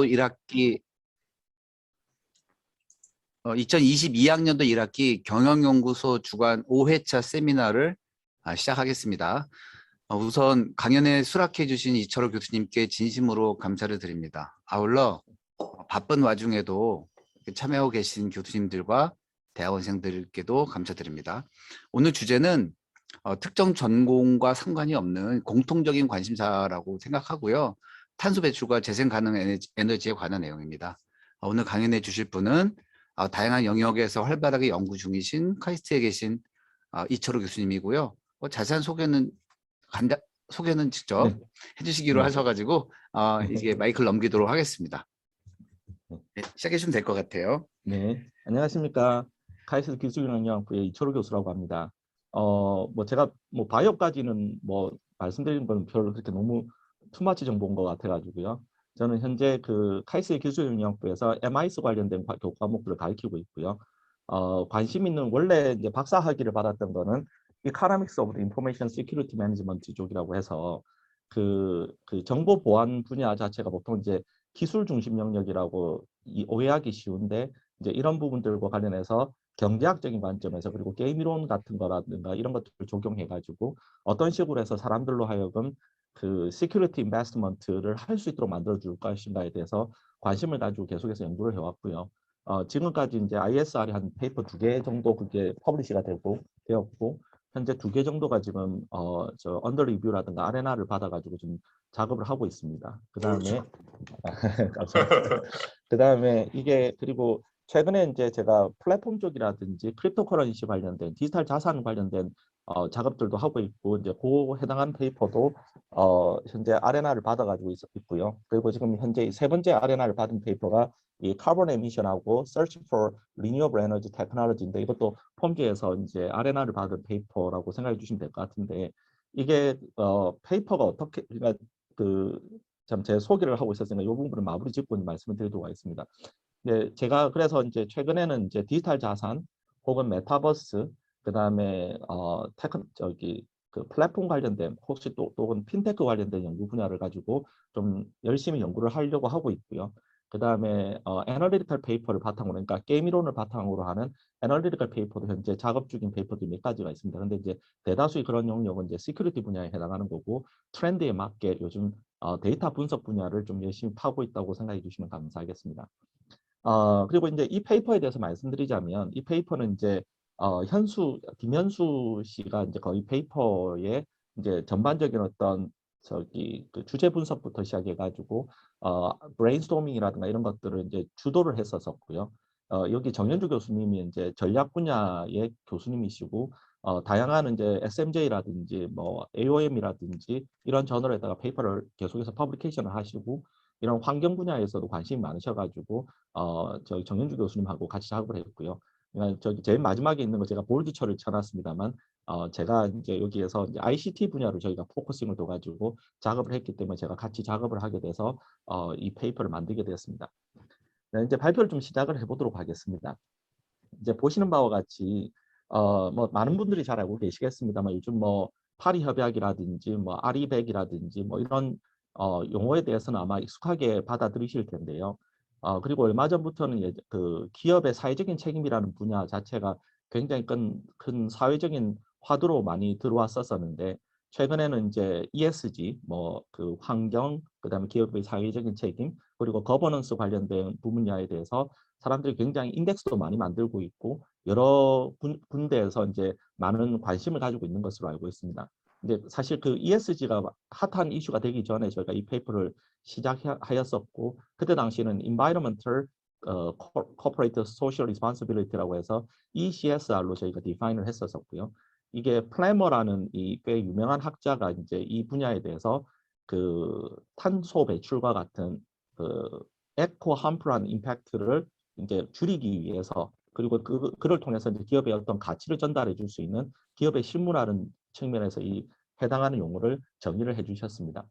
1학기 2022학년도 1학기 경영연구소 주관 5회차 세미나를 시작하겠습니다. 우선 강연에 수락해 주신 이철호 교수님께 진심으로 감사를 드립니다. 아울러 바쁜 와중에도 참여하고 계신 교수님들과 대학원생들께도 감사드립니다. 오늘 주제는 특정 전공과 상관이 없는 공통적인 관심사라고 생각하고요. 탄소 배출과 재생 가능 에너지에 관한 내용입니다. 오늘 강연해 주실 분은 다양한 영역에서 활발하게 연구 중이신 카이스트에 계신 이철호 교수님이고요. 자세한 소개는 직접 네. 해주시기로 하셔가지고 이제 마이크를 넘기도록 하겠습니다. 네, 시작해 주시면 될 것 같아요. 네, 안녕하십니까. 카이스트 기술영역부의 이철호 교수라고 합니다. 제가 바이오까지는 말씀드린 건 별로 그렇게 너무 투마치 정보인 것 같아가지고요. 저는 현재 그 카이스트 기술영역부에서 MIS 관련된 과목들을 가르치고 있고요. 관심 있는 원래 이제 박사 학위를 받았던 거는 Economics of the Information Security Management 쪽이라고 해서 그 정보 보안 분야 자체가 보통 이제 기술 중심 영역이라고 오해하기 쉬운데 이제 이런 부분들과 관련해서 경제학적인 관점에서 그리고 게임 이론 같은 거라든가 이런 것들을 적용해 가지고 어떤 식으로 해서 사람들로 하여금 그 시큐리티 인베스트먼트를 할 수 있도록 만들어 줄 것인가에 대해서 관심을 가지고 계속해서 연구를 해왔고요. 지금까지 이제 ISR이 한 페이퍼 2개 정도 그게 퍼블리시가 되었고 현재 2개 정도가 지금 언더 리뷰라든가 R&R을 받아가지고 좀 작업을 하고 있습니다. 그다음에 감사합니다. 그다음에 이게 그리고 최근에 이제 제가 플랫폼 쪽이라든지 크립토커런시 관련된 디지털 자산 관련된 작업들도 하고 있고 이제 그 해당하는 페이퍼도 현재 R&R을 받아가지고 있고요. 그리고 지금 현재 세 번째 R&R을 받은 페이퍼가 이 카본 에미션하고 Search for Renewable Energy Technology인데 이것도 폼지에서 이제 R&R을 받은 페이퍼라고 생각해 주시면 될 것 같은데 이게 페이퍼가 어떻게 그러니까 참 제 소개를 하고 있었으니까 이 부분을 마무리 짓고 말씀을 드리도록 하겠습니다. 네, 제가 그래서 이제 최근에는 이제 디지털 자산 혹은 메타버스 그다음에 그 플랫폼 관련된 혹시 또는 핀테크 관련된 연구 분야를 가지고 좀 열심히 연구를 하려고 하고 있고요. 그다음에 애널리티컬 페이퍼를 바탕으로 그러니까 게임 이론을 바탕으로 하는 애널리티컬 페이퍼도 현재 작업 중인 페이퍼들이 몇 가지가 있습니다. 그런데 이제 대다수의 그런 영역은 이제 시큐리티 분야에 해당하는 거고 트렌드에 맞게 요즘 데이터 분석 분야를 좀 열심히 파고 있다고 생각해 주시면 감사하겠습니다. 그리고 이제 이 페이퍼에 대해서 말씀드리자면 이 페이퍼는 이제 김현수 씨가 이제 거의 페이퍼의 이제 전반적인 어떤 그 주제 분석부터 시작해가지고 브레인스토밍이라든가 이런 것들을 이제 주도를 했었었고요. 여기 정현주 교수님이 이제 전략 분야의 교수님이시고 다양한 이제 SMJ라든지 뭐 AOM이라든지 이런 저널에다가 페이퍼를 계속해서 퍼블리케이션을 하시고 이런 환경 분야에서도 관심이 많으셔가지고 저희 정현주 교수님하고 같이 작업을 했고요. 그러니까 저기 제일 마지막에 있는 거 제가 볼드처를 쳐놨습니다만 제가 이제 여기에서 이제 ICT 분야로 저희가 포커싱을 둬가지고 작업을 했기 때문에 제가 같이 작업을 하게 돼서 이 페이퍼를 만들게 되었습니다. 네, 이제 발표를 좀 시작을 해보도록 하겠습니다. 이제 보시는 바와 같이 많은 분들이 잘 알고 계시겠습니다만 요즘 파리 협약이라든지 RE100이라든지 이런 용어에 대해서는 아마 익숙하게 받아들이실 텐데요. 그리고 얼마 전부터는 그 기업의 사회적인 책임이라는 분야 자체가 굉장히 큰 사회적인 화두로 많이 들어왔었는데 최근에는 이제 ESG, 그 환경, 그다음에 기업의 사회적인 책임, 그리고 거버넌스 관련된 분야에 대해서 사람들이 굉장히 인덱스도 많이 만들고 있고 여러 군데에서 이제 많은 관심을 가지고 있는 것으로 알고 있습니다. 근데 사실 그 ESG가 핫한 이슈가 되기 전에 저희가 이 페이퍼를 시작하였었고 그때 당시에는 Environmental Corporate Social Responsibility라고 해서 ECSR로 저희가 디파인을 했었고요. 이게 플래머라는 이 꽤 유명한 학자가 이제 이 분야에 대해서 그 탄소 배출과 같은 그 에코 함프한 임팩트를 이제 줄이기 위해서 그리고 그를 통해서 이제 기업의 어떤 가치를 전달해 줄 수 있는 기업의 실무라는 측면에서 이 해당하는 용어를 정의를 해 주셨습니다.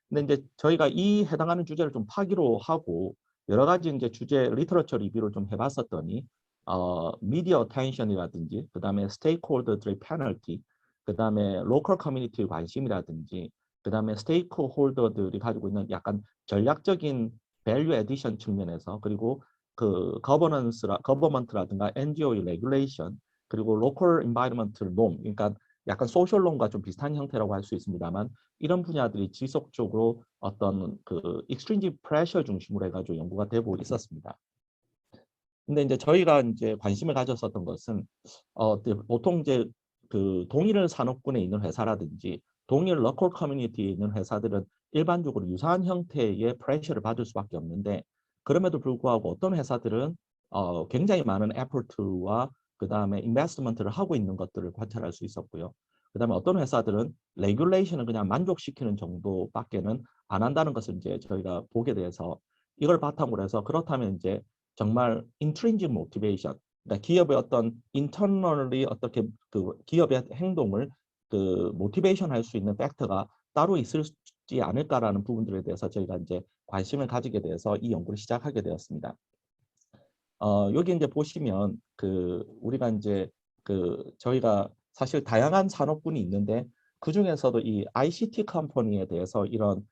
근데 이제 저희가 이 해당하는 주제를 좀 파기로 하고 여러 가지 이제 주제 리터러처 리뷰를 좀 해봤었더니 미디어 어텐션이라든지 그다음에 스테이크홀더들의 페널티 그다음에 로컬 커뮤니티의 관심이라든지 그다음에 스테이크홀더들이 가지고 있는 약간 전략적인 밸류 에디션 측면에서 그리고 그 거버먼트라든가 NGO의 레귤레이션 그리고 로컬 인바이러먼트 놈 그러니까 약간 소셜 놈과 좀 비슷한 형태라고 할 수 있습니다만 이런 분야들이 지속적으로 어떤 그 익스트린직 프레셔 중심으로 해가지고 연구가 되고 있었습니다. 근데 이제 저희가 이제 관심을 가졌었던 것은 보통 이제 그 동일 산업군에 있는 회사라든지 동일 로컬 커뮤니티에 있는 회사들은 일반적으로 유사한 형태의 프레셔를 받을 수밖에 없는데 그럼에도 불구하고 어떤 회사들은 굉장히 많은 에포트와 그 다음에 인베스트먼트를 하고 있는 것들을 관찰할 수 있었고요. 그 다음에 어떤 회사들은 레귤레이션을 그냥 만족시키는 정도밖에는 안 한다는 것을 이제 저희가 보게 돼서 이걸 바탕으로 해서 그렇다면 이제 정말 intrinsic motivation, 그러니까 기업의 어떤 internally 어떻게 그 기업의 행동을 그 모티베이션 할 수 있는 팩터가 따로 있을지 않을까라는 부분들에 대해서 저희가 이제 관심을 가지게 돼서 이 연구를 시작하게 되었습니다. 여기 이제 보시면 그 우리가 이제 그 저희가 사실 다양한 산업군이 있는데 그 중에서도 이 ICT 컴퍼니에 대해서 이런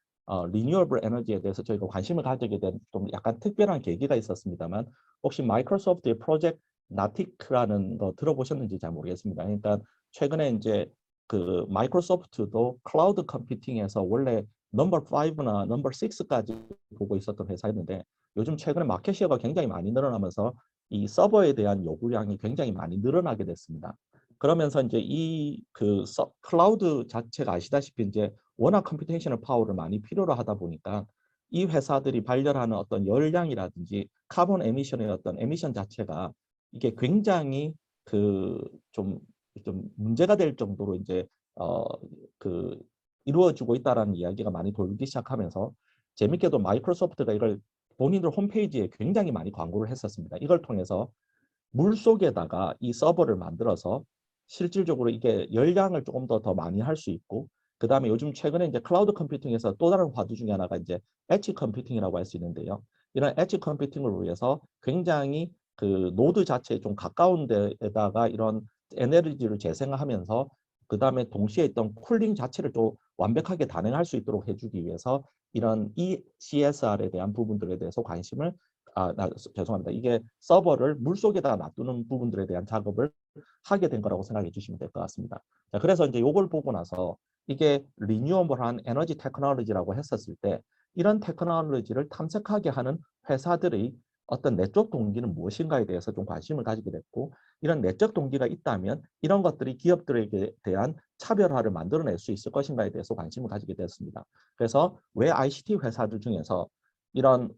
리뉴어블 에너지에 대해서 저희가 관심을 가지게 된 좀 약간 특별한 계기가 있었습니다만 혹시 마이크로소프트의 프로젝트 나틱라는 거 들어보셨는지 잘 모르겠습니다. 그러니까 최근에 이제 그 마이크로소프트도 클라우드 컴퓨팅에서 원래 넘버 5나 넘버 6까지 보고 있었던 회사였는데 요즘 최근에 마켓 시어가 굉장히 많이 늘어나면서 이 서버에 대한 요구량이 굉장히 많이 늘어나게 됐습니다. 그러면서 이제 이 그 클라우드 자체가 아시다시피 이제 워낙 컴퓨테이셔널 파워를 많이 필요로 하다 보니까 이 회사들이 발견하는 어떤 열량이라든지 카본 에미션의 어떤 에미션 자체가 이게 굉장히 그 좀 문제가 될 정도로 이제 그 이루어지고 있다라는 이야기가 많이 돌기 시작하면서 재밌게도 마이크로소프트가 이걸 본인들 홈페이지에 굉장히 많이 광고를 했었습니다. 이걸 통해서 물 속에다가 이 서버를 만들어서 실질적으로 이게 열량을 조금 더 많이 할 수 있고 그 다음에 요즘 최근에 이제 클라우드 컴퓨팅에서 또 다른 화두 중에 하나가 이제 엣지 컴퓨팅이라고 할 수 있는데요. 이런 엣지 컴퓨팅을 위해서 굉장히 그 노드 자체에 좀 가까운 데에다가 이런 에너지를 재생하면서 그 다음에 동시에 있던 쿨링 자체를 또 완벽하게 단행할 수 있도록 해주기 위해서 이런 ECSR에 대한 부분들에 대해서 관심을 죄송합니다. 이게 서버를 물속에다 놔두는 부분들에 대한 작업을 하게 된 거라고 생각해 주시면 될 것 같습니다. 자, 그래서 이제 이걸 보고 나서 이게 리뉴어블한 에너지 테크놀로지라고 했었을 때 이런 테크놀로지를 탐색하게 하는 회사들의 어떤 내적 동기는 무엇인가에 대해서 좀 관심을 가지게 됐고 이런 내적 동기가 있다면 이런 것들이 기업들에게 대한 차별화를 만들어낼 수 있을 것인가에 대해서 관심을 가지게 됐습니다. 그래서 왜 ICT 회사들 중에서 이런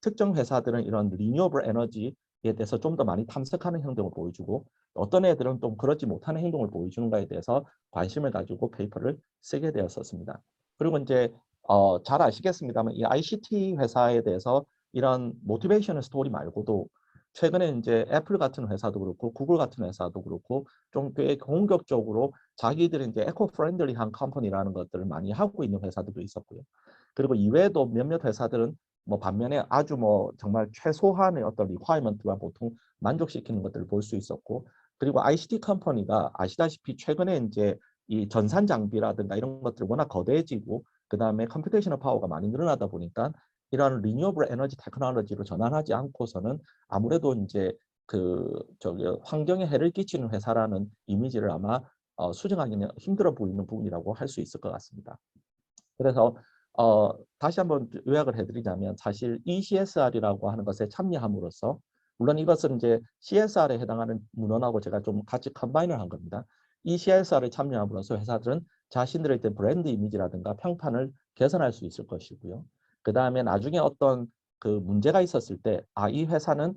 특정 회사들은 이런 리뉴어블 에너지에 대해서 좀 더 많이 탐색하는 행동을 보여주고 어떤 애들은 좀 그렇지 못하는 행동을 보여주는가에 대해서 관심을 가지고 페이퍼를 쓰게 되었었습니다. 그리고 이제 잘 아시겠습니다만 이 ICT 회사에 대해서 이런 모티베이션 스토리 말고도 최근에 이제 애플 같은 회사도 그렇고 구글 같은 회사도 그렇고 좀 꽤 공격적으로 자기들이 이제 에코 프렌들리한 컴퍼니라는 것들을 많이 하고 있는 회사들도 있었고요. 그리고 이외에도 몇몇 회사들은 뭐 반면에 아주 뭐 정말 최소한의 어떤 리콰이먼트와 보통 만족시키는 것들을 볼 수 있었고 그리고 ICT 컴퍼니가 아시다시피 최근에 이제 이 전산 장비라든가 이런 것들이 워낙 거대해지고 그 다음에 컴퓨테이셔널 파워가 많이 늘어나다 보니까 이런 리뉴어블 에너지 테크놀로지로 전환하지 않고서는 아무래도 이제 그 저기 환경에 해를 끼치는 회사라는 이미지를 아마 수정하기는 힘들어 보이는 부분이라고 할 수 있을 것 같습니다. 그래서 다시 한번 요약을 해드리자면 사실 ECSR이라고 하는 것에 참여함으로써 물론 이것은 이제 CSR에 해당하는 문헌하고 제가 좀 같이 컴바인을 한 겁니다. 이 CSR에 참여함으로써 회사들은 자신들의 브랜드 이미지라든가 평판을 개선할 수 있을 것이고요. 그 다음에 나중에 어떤 그 문제가 있었을 때 이 회사는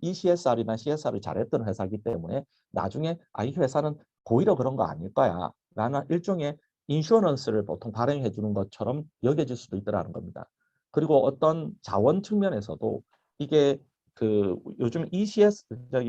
ECSR이나 CSR을 잘했던 회사이기 때문에 나중에 이 회사는 고의로 그런 거 아닐 거야 라는 일종의 인슈어런스를 보통 발행해 주는 것처럼 여겨질 수도 있다는 겁니다. 그리고 어떤 자원 측면에서도 이게 그 요즘 ECS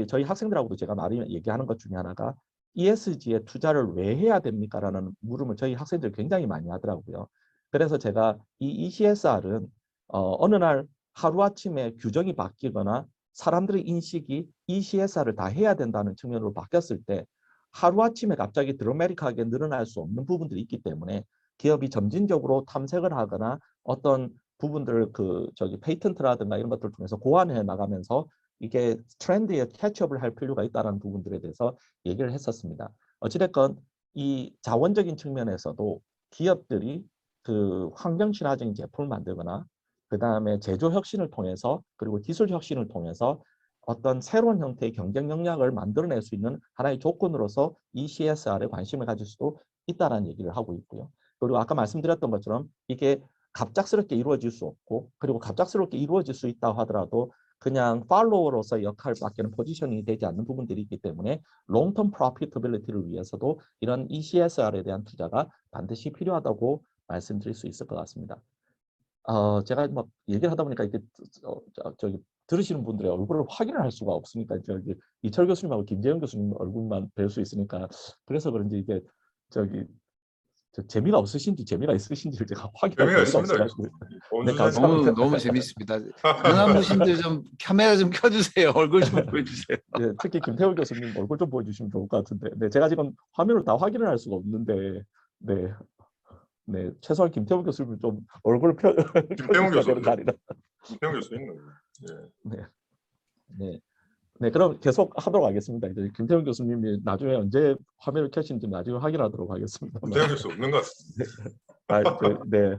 저희 학생들하고도 제가 많이 얘기하는 것 중에 하나가 ESG에 투자를 왜 해야 됩니까라는 물음을 저희 학생들이 굉장히 많이 하더라고요. 그래서 제가 이 ECSR은 어느 날 하루아침에 규정이 바뀌거나 사람들의 인식이 ECSR을 다 해야 된다는 측면으로 바뀌었을 때 하루아침에 갑자기 드라마틱하게 늘어날 수 없는 부분들이 있기 때문에 기업이 점진적으로 탐색을 하거나 어떤 부분들을 페이턴트라든가 이런 것들을 통해서 고안해 나가면서 이게 트렌드에 캐치업을 할 필요가 있다는 부분들에 대해서 얘기를 했었습니다. 어찌됐건 이 자원적인 측면에서도 기업들이 그 환경 친화적인 제품을 만들거나 그 다음에 제조 혁신을 통해서 그리고 기술 혁신을 통해서 어떤 새로운 형태의 경쟁 역량을 만들어낼 수 있는 하나의 조건으로서 이 CSR에 관심을 가질 수도 있다는 얘기를 하고 있고요. 그리고 아까 말씀드렸던 것처럼 이게 갑작스럽게 이루어질 수 없고 그리고 갑작스럽게 이루어질 수 있다고 하더라도 그냥 팔로워로서 역할밖에는 포지셔닝이 되지 않는 부분들이 있기 때문에 롱텀 프로피터빌리티를 위해서도 이런 ECSR에 대한 투자가 반드시 필요하다고 말씀드릴 수 있을 것 같습니다. 제가 막 얘기를 하다 보니까 이게 저기 들으시는 분들의 얼굴을 확인을 할 수가 없으니까 저기 이철 교수님하고 김재영 교수님 얼굴만 뵐 수 있으니까 그래서 그런지 이게 저기 재미가 없으신지 재미가 있으신지를 제가 확인할 재미가 기회가 있습니다. 없어가지고. 네, 원주선생님. 감사합니다. 너무 재밌습니다. 강한무신들 좀 카메라 좀 켜주세요. 얼굴 좀 보여주세요. 네, 특히 김태우 교수님 얼굴 좀 보여주시면 좋을 것 같은데. 네, 제가 지금 화면을 다 확인을 할 수가 없는데, 네, 네, 최소한 김태우 교수님 좀 얼굴을 김태훈 펴주셔야 되는 교수님. 거 아니라. 김태훈 교수님. 예. 네, 네, 네, 그럼 계속 하도록 하겠습니다. 이제 김태훈 교수님이 나중에 언제 화면을 켜시는지 나중에 확인하도록 하겠습니다. 김태훈 교수 없는 것 같습니다. 네,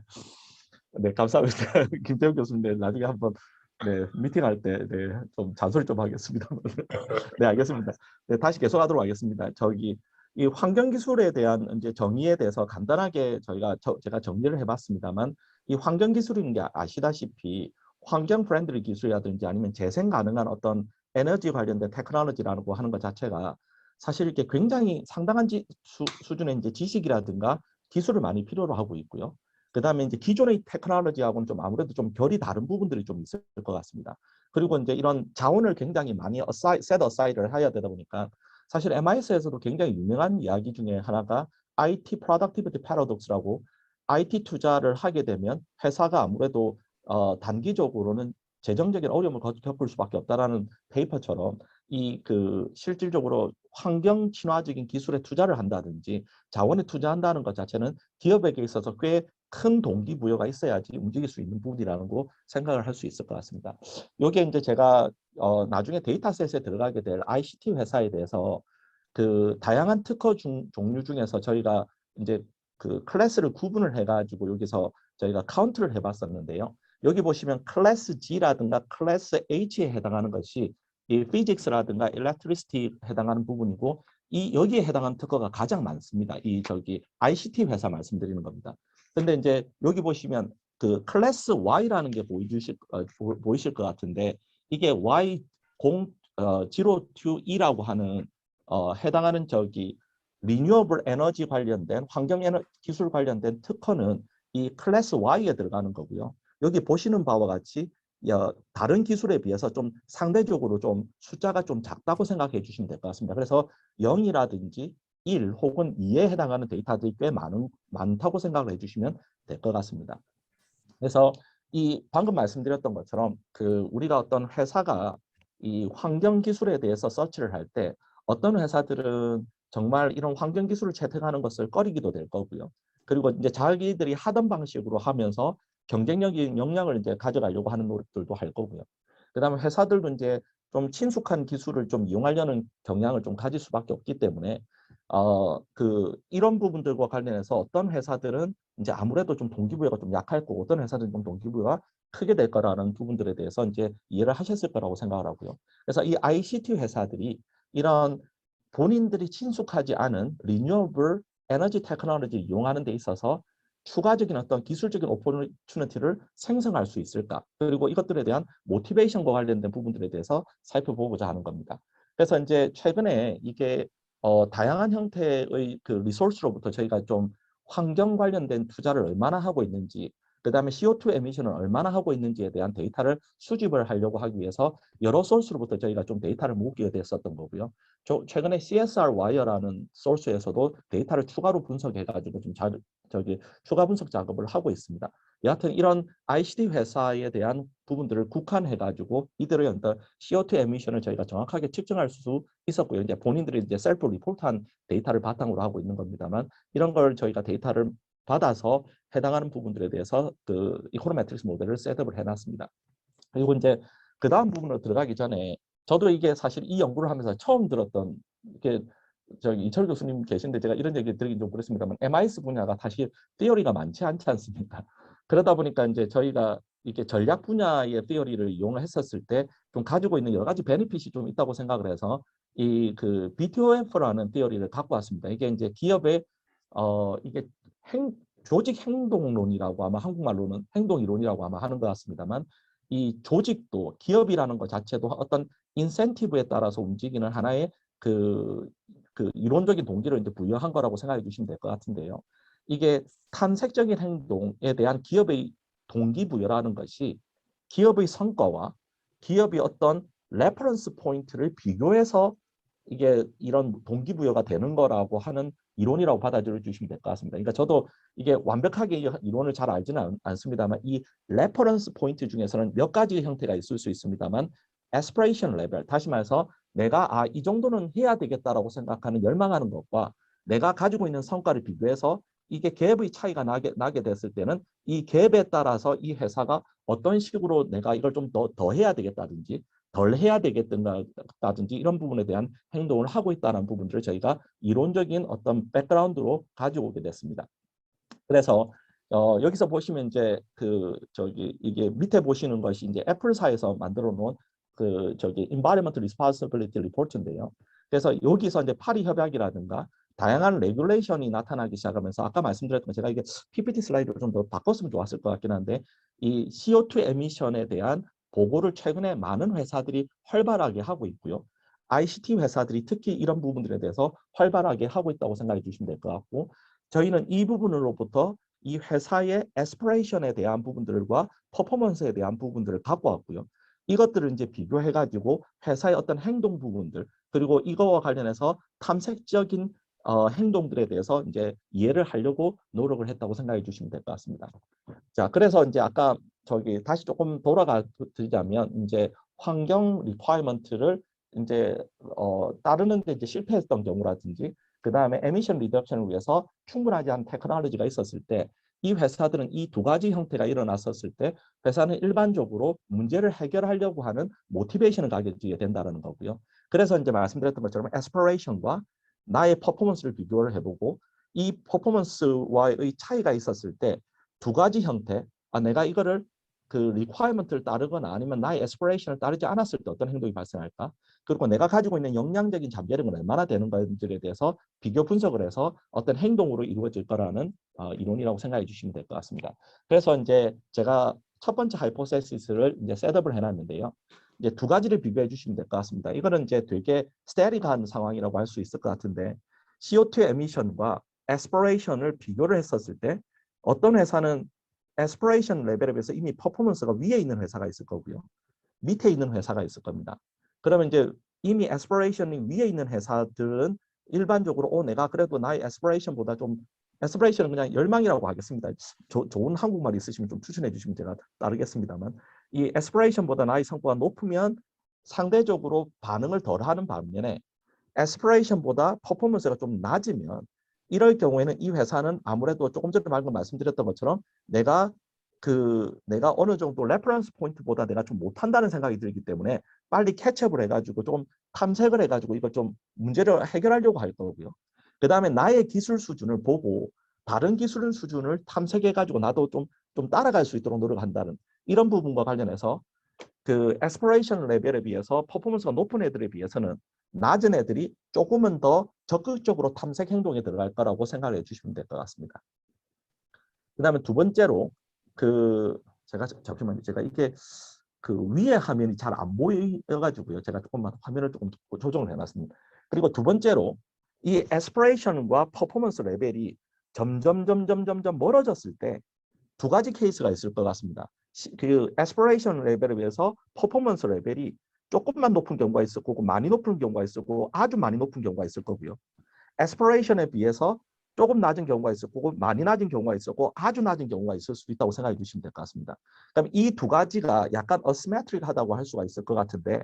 네, 감사합니다. 김태훈 교수님, 네, 나중에 한번 네, 미팅할 때 네, 좀 잔소리 좀 하겠습니다. 네, 알겠습니다. 네, 다시 계속하도록 하겠습니다. 이 환경기술에 대한 이제 정의에 대해서 간단하게 제가 정리를 해봤습니다만 이 환경기술인 게 아시다시피 환경 프렌들리 기술이라든지 아니면 재생 가능한 어떤 에너지 관련된 테크놀로지라고 하는 것 자체가 사실 이렇게 굉장히 상당한 수준의 이제 지식이라든가 기술을 많이 필요로 하고 있고요. 그 다음에 이제 기존의 테크놀로지하고는 좀 아무래도 좀 결이 다른 부분들이 좀 있을 것 같습니다. 그리고 이제 이런 자원을 굉장히 많이 set aside를 해야 되다 보니까 사실 MIS에서도 굉장히 유명한 이야기 중에 하나가 IT Productivity Paradox라고 IT 투자를 하게 되면 회사가 아무래도 단기적으로는 재정적인 어려움을 겪을 수밖에 없다라는 페이퍼처럼 실질적으로 환경 친화적인 기술에 투자를 한다든지 자원에 투자한다는 것 자체는 기업에게 있어서 꽤 큰 동기부여가 있어야지 움직일 수 있는 부분이라는 거 생각을 할 수 있을 것 같습니다. 이게 이제 제가 나중에 데이터셋에 들어가게 될 ICT 회사에 대해서 그 다양한 특허 종류 중에서 저희가 이제 그 클래스를 구분을 해가지고 여기서 저희가 카운트를 해봤었는데요. 여기 보시면 클래스 G라든가 클래스 H에 해당하는 것이 이 피직스라든가 일렉트리시티에 해당하는 부분이고 여기에 해당하는 특허가 가장 많습니다. ICT 회사 말씀드리는 겁니다. 근데 이제 여기 보시면 그 클래스 Y라는 게 보이실 것 같은데 이게 Y0-2라고 하는 해당하는 리뉴어블 에너지 관련된 환경 기술 관련된 특허는 이 클래스 Y에 들어가는 거고요. 여기 보시는 바와 같이 다른 기술에 비해서 좀 상대적으로 좀 숫자가 좀 작다고 생각해 주시면 될 것 같습니다. 그래서 0이라든지 1 혹은 2에 해당하는 데이터들이 꽤 많다고 생각을 해주시면 될 것 같습니다. 그래서 방금 말씀드렸던 것처럼 우리가 어떤 회사가 이 환경 기술에 대해서 서치를 할 때 어떤 회사들은 정말 이런 환경 기술을 채택하는 것을 꺼리기도 될 거고요. 그리고 이제 자기들이 하던 방식으로 하면서 경쟁력인 역량을 이제 가져가려고 하는 노력들도 할 거고요. 그다음에 회사들도 이제 좀 친숙한 기술을 좀 이용하려는 경향을 좀 가질 수밖에 없기 때문에 이런 부분들과 관련해서 어떤 회사들은 이제 아무래도 좀 동기부여가 좀 약할 거고 어떤 회사들은 좀 동기부여가 크게 될 거라는 부분들에 대해서 이제 이해를 하셨을 거라고 생각을 하고요. 그래서 이 ICT 회사들이 이런 본인들이 친숙하지 않은 리뉴어블 에너지 테크놀로지를 이용하는 데 있어서 추가적인 어떤 기술적인 오퍼튜니티를 생성할 수 있을까? 그리고 이것들에 대한 모티베이션과 관련된 부분들에 대해서 살펴보고자 하는 겁니다. 그래서 이제 최근에 이게 다양한 형태의 그 리소스로부터 저희가 좀 환경 관련된 투자를 얼마나 하고 있는지, 그 다음에 CO2 에미션을 얼마나 하고 있는지에 대한 데이터를 수집을 하려고 하기 위해서 여러 소스로부터 저희가 좀 데이터를 모으게 됐었던 거고요. 최근에 CSR 와이어라는 소스에서도 데이터를 추가로 분석해가지고 좀 추가 분석 작업을 하고 있습니다. 여하튼 이런 ICT 회사에 대한 부분들을 국한해가지고 이들의 어떤 CO2 에미션을 저희가 정확하게 측정할 수 있었고요. 이제 본인들이 이제 셀프 리포트한 데이터를 바탕으로 하고 있는 겁니다만 이런 걸 저희가 데이터를 받아서 해당하는 부분들에 대해서 그 이코노메트릭스 모델을 셋업을 해놨습니다. 그리고 이제 그 다음 부분으로 들어가기 전에 저도 이게 사실 이 연구를 하면서 처음 들었던 이게 저기 이철 교수님 계신데 제가 이런 얘기 드리긴 좀 그렇습니다만 MIS 분야가 사실 티어리가 많지 않지 않습니까? 그러다 보니까 이제 저희가 이렇게 전략 분야의 티어리를 이용을 했었을 때 좀 가지고 있는 여러 가지 베네핏이 좀 있다고 생각을 해서 이 그 BTOF라는 티어리를 갖고 왔습니다. 이게 이제 기업의 이게 조직 행동론이라고 아마 한국말로는 행동 이론이라고 아마 하는 것 같습니다만 이 조직도 기업이라는 것 자체도 어떤 인센티브에 따라서 움직이는 하나의 그 이론적인 동기를 이제 부여한 거라고 생각해 주시면 될 것 같은데요. 이게 탐색적인 행동에 대한 기업의 동기부여라는 것이 기업의 성과와 기업이 어떤 레퍼런스 포인트를 비교해서 이게 이런 동기부여가 되는 거라고 하는 이론이라고 받아들여 주시면 될 것 같습니다. 그러니까 저도 이게 완벽하게 이 이론을 잘 알지는 않습니다만 이 레퍼런스 포인트 중에서는 몇 가지 형태가 있을 수 있습니다만 에스피레이션 레벨, 다시 말해서 내가 이 정도는 해야 되겠다라고 생각하는 열망하는 것과 내가 가지고 있는 성과를 비교해서 이게 갭의 차이가 나게 됐을 때는 이 갭에 따라서 이 회사가 어떤 식으로 내가 이걸 좀 더 해야 되겠다든지 덜 해야 되겠다든지 이런 부분에 대한 행동을 하고 있다는 부분들을 저희가 이론적인 어떤 백그라운드로 가지고 오게 됐습니다. 그래서 여기서 보시면 이제 이게 밑에 보시는 것이 이제 애플사에서 만들어 놓은 그 Environmental Responsibility Report인데요. 그래서 여기서 이제 파리 협약이라든가 다양한 레귤레이션이 나타나기 시작하면서 아까 말씀드렸던 제가 이게 PPT 슬라이드를 좀 더 바꿨으면 좋았을 것 같긴 한데 이 CO2 에미션에 대한 보고를 최근에 많은 회사들이 활발하게 하고 있고요. ICT 회사들이 특히 이런 부분들에 대해서 활발하게 하고 있다고 생각해 주시면 될 것 같고 저희는 이 부분으로부터 이 회사의 에스피레이션에 대한 부분들과 퍼포먼스에 대한 부분들을 갖고 왔고요. 이것들을 이제 비교해가지고 회사의 어떤 행동 부분들 그리고 이거와 관련해서 탐색적인 행동들에 대해서 이제 이해를 하려고 노력을 했다고 생각해 주시면 될 것 같습니다. 자, 그래서 이제 아까 다시 조금 돌아가 드리자면 이제 환경 리퀘어먼트를 이제 따르는 데 이제 실패했던 경우라든지 그 다음에 에미션 리덕션을 위해서 충분하지 않은 테크놀로지가 있었을 때 이 회사들은 이 두 가지 형태가 일어났었을 때 회사는 일반적으로 문제를 해결하려고 하는 모티베이션을 가지게 된다는 거고요. 그래서 이제 말씀드렸던 것처럼 에스피레이션과 나의 퍼포먼스를 비교를 해보고 이 퍼포먼스와의 차이가 있었을 때 두 가지 형태, 내가 이거를 그 리퀘어먼트를 따르거나 아니면 나의 에스피레이션을 따르지 않았을 때 어떤 행동이 발생할까? 그리고 내가 가지고 있는 역량적인 잠재력은 얼마나 되는가에 대해서 비교 분석을 해서 어떤 행동으로 이루어질 거라는 이론이라고 생각해 주시면 될 것 같습니다. 그래서 이제 제가 첫 번째 하이포테시스를 이제 셋업을 해놨는데요. 이제 두 가지를 비교해 주시면 될 것 같습니다. 이거는 이제 되게 스테리한 상황이라고 할 수 있을 것 같은데 CO2 에미션과 에스피레이션을 비교를 했었을 때 어떤 회사는 에스피레이션 레벨에 비해서 이미 퍼포먼스가 위에 있는 회사가 있을 거고요. 밑에 있는 회사가 있을 겁니다. 그러면 이제 이미 에스피레이션이 위에 있는 회사들은 일반적으로 내가 그래도 나의 에스피레이션보다 좀 에스피레이션은 그냥 열망이라고 하겠습니다. 좋은 한국말 있으시면 좀 추천해 주시면 제가 따르겠습니다만 이 에스피레이션보다 나의 성과가 높으면 상대적으로 반응을 덜 하는 반면에 에스피레이션보다 퍼포먼스가 좀 낮으면 이럴 경우에는 이 회사는 아무래도 조금 전에 방금 말씀드렸던 것처럼 내가 어느 정도 레퍼런스 포인트보다 내가 좀 못한다는 생각이 들기 때문에 빨리 캐치업을 해가지고 좀 탐색을 해가지고 이걸 좀 문제를 해결하려고 할 거고요. 그 다음에 나의 기술 수준을 보고 다른 기술 수준을 탐색해가지고 나도 좀 따라갈 수 있도록 노력한다는 이런 부분과 관련해서 그 에스피레이션 레벨에 비해서 퍼포먼스가 높은 애들에 비해서는 낮은 애들이 조금은 더 적극적으로 탐색 행동에 들어갈 거라고 생각해 주시면 될 것 같습니다. 그 다음에 두 번째로 제가 이게 위에 화면이 잘 안 보여가지고요. 제가 조금만 화면을 조금 조정을 해놨습니다. 그리고 두 번째로 이 에스피레이션과 퍼포먼스 레벨이 점점 멀어졌을 때 두 가지 케이스가 있을 것 같습니다. 그 에스피레이션 레벨에 비해서 퍼포먼스 레벨이 조금만 높은 경우가 있을 거고 많이 높은 경우가 있을 거고 아주 많이 높은 경우가 있을 거고요. 에스피레이션에 비해서 조금 낮은 경우가 있을 거고 많이 낮은 경우가 있을 거고 아주 낮은 경우가 있을 수도 있다고 생각해 주시면 될 것 같습니다. 그럼 이 두 가지가 약간 어시메트릭하다고 할 수가 있을 것 같은데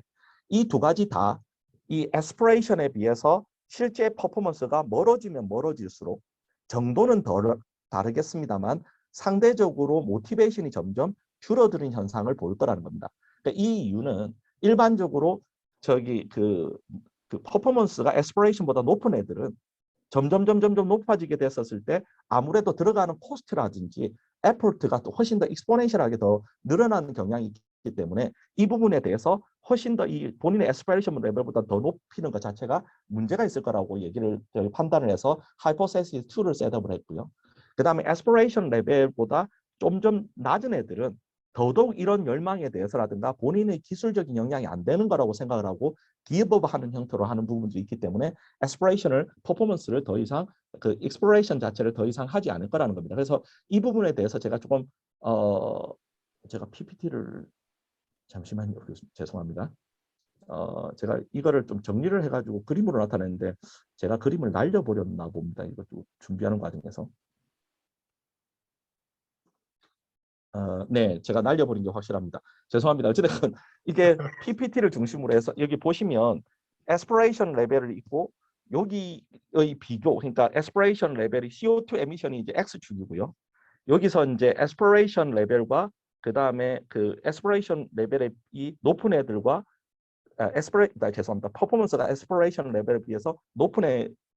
이 두 가지 다 이 에스피레이션에 비해서 실제 퍼포먼스가 멀어지면 멀어질수록 정도는 다르겠습니다만 상대적으로 모티베이션이 점점 줄어드는 현상을 볼 거라는 겁니다. 그러니까 이 이유는 일반적으로 저기 그 퍼포먼스가 에스피레이션보다 높은 애들은 점점 높아지게 됐었을 때 아무래도 들어가는 코스트라든지 에포트가 또 훨씬 더 익스포넨셜하게 더 늘어나는 경향이 있기 때문에 이 부분에 대해서 훨씬 더 이 본인의 에스피레이션 레벨보다 더 높이는 것 자체가 문제가 있을 거라고 얘기를 판단을 해서 하이포세시스 2를 셋업을 했고요. 그 다음에 에스피레이션 레벨보다 좀 낮은 애들은 더더욱 이런 열망에 대해서라든가 본인의 기술적인 역량이 안 되는 거라고 생각을 하고 기업업하는 형태로 하는 부분들이 있기 때문에 에스피레이션을 퍼포먼스를 더 이상 그 익스플로레이션 자체를 더 이상 하지 않을 거라는 겁니다. 그래서 이 부분에 대해서 제가 조금 제가 PPT를 잠시만요. 죄송합니다. 제가 이거를 좀 정리를 해가지고 그림으로 나타냈는데 제가 그림을 날려버렸나 봅니다. 이거 좀 준비하는 과정에서. 네, 제가 날려버린 게 확실합니다. 죄송합니다. 어쨌든 이게 PPT를 중심으로 해서 여기 보시면 에스피레이션 레벨을 있고 여기의 비교, 그러니까 에스피레이션 레벨이 CO2 에미션이 이제 X축이고요. 여기서 이제 에스피레이션 레벨과 그 다음에 그 에스피레이션 레벨이 높은 애들과 죄송합니다. 퍼포먼스가 에스피레이션 레벨에 비해서 높은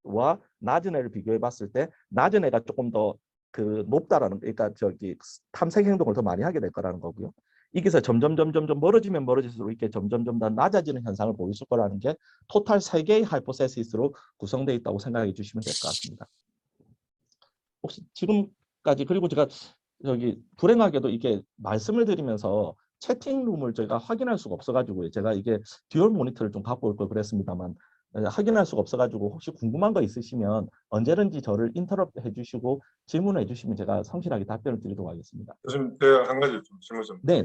애와 낮은 애를 비교해 봤을 때 낮은 애가 조금 더 그 높다라는, 그러니까 저기 탐색 행동을 더 많이 하게 될 거라는 거고요. 여기서 점점 멀어지면 멀어질수록 이렇게 점점 더 낮아지는 현상을 보일 거라는 게 토탈 3개의 하이포세시스로 구성되어 있다고 생각해 주시면 될 것 같습니다. 혹시 지금까지, 그리고 제가 여기 불행하게도 이게 말씀을 드리면서 채팅룸을 저희가 확인할 수가 없어가지고요. 제가 이게 듀얼 모니터를 좀 갖고 올 걸 그랬습니다만 확인할 수가 없어가지고 혹시 궁금한 거 있으시면 언제든지 저를 인터럽트 해주시고 질문을 해주시면 제가 성실하게 답변을 드리도록 하겠습니다. 요즘 제가 한 가지 좀 질문 좀. 네.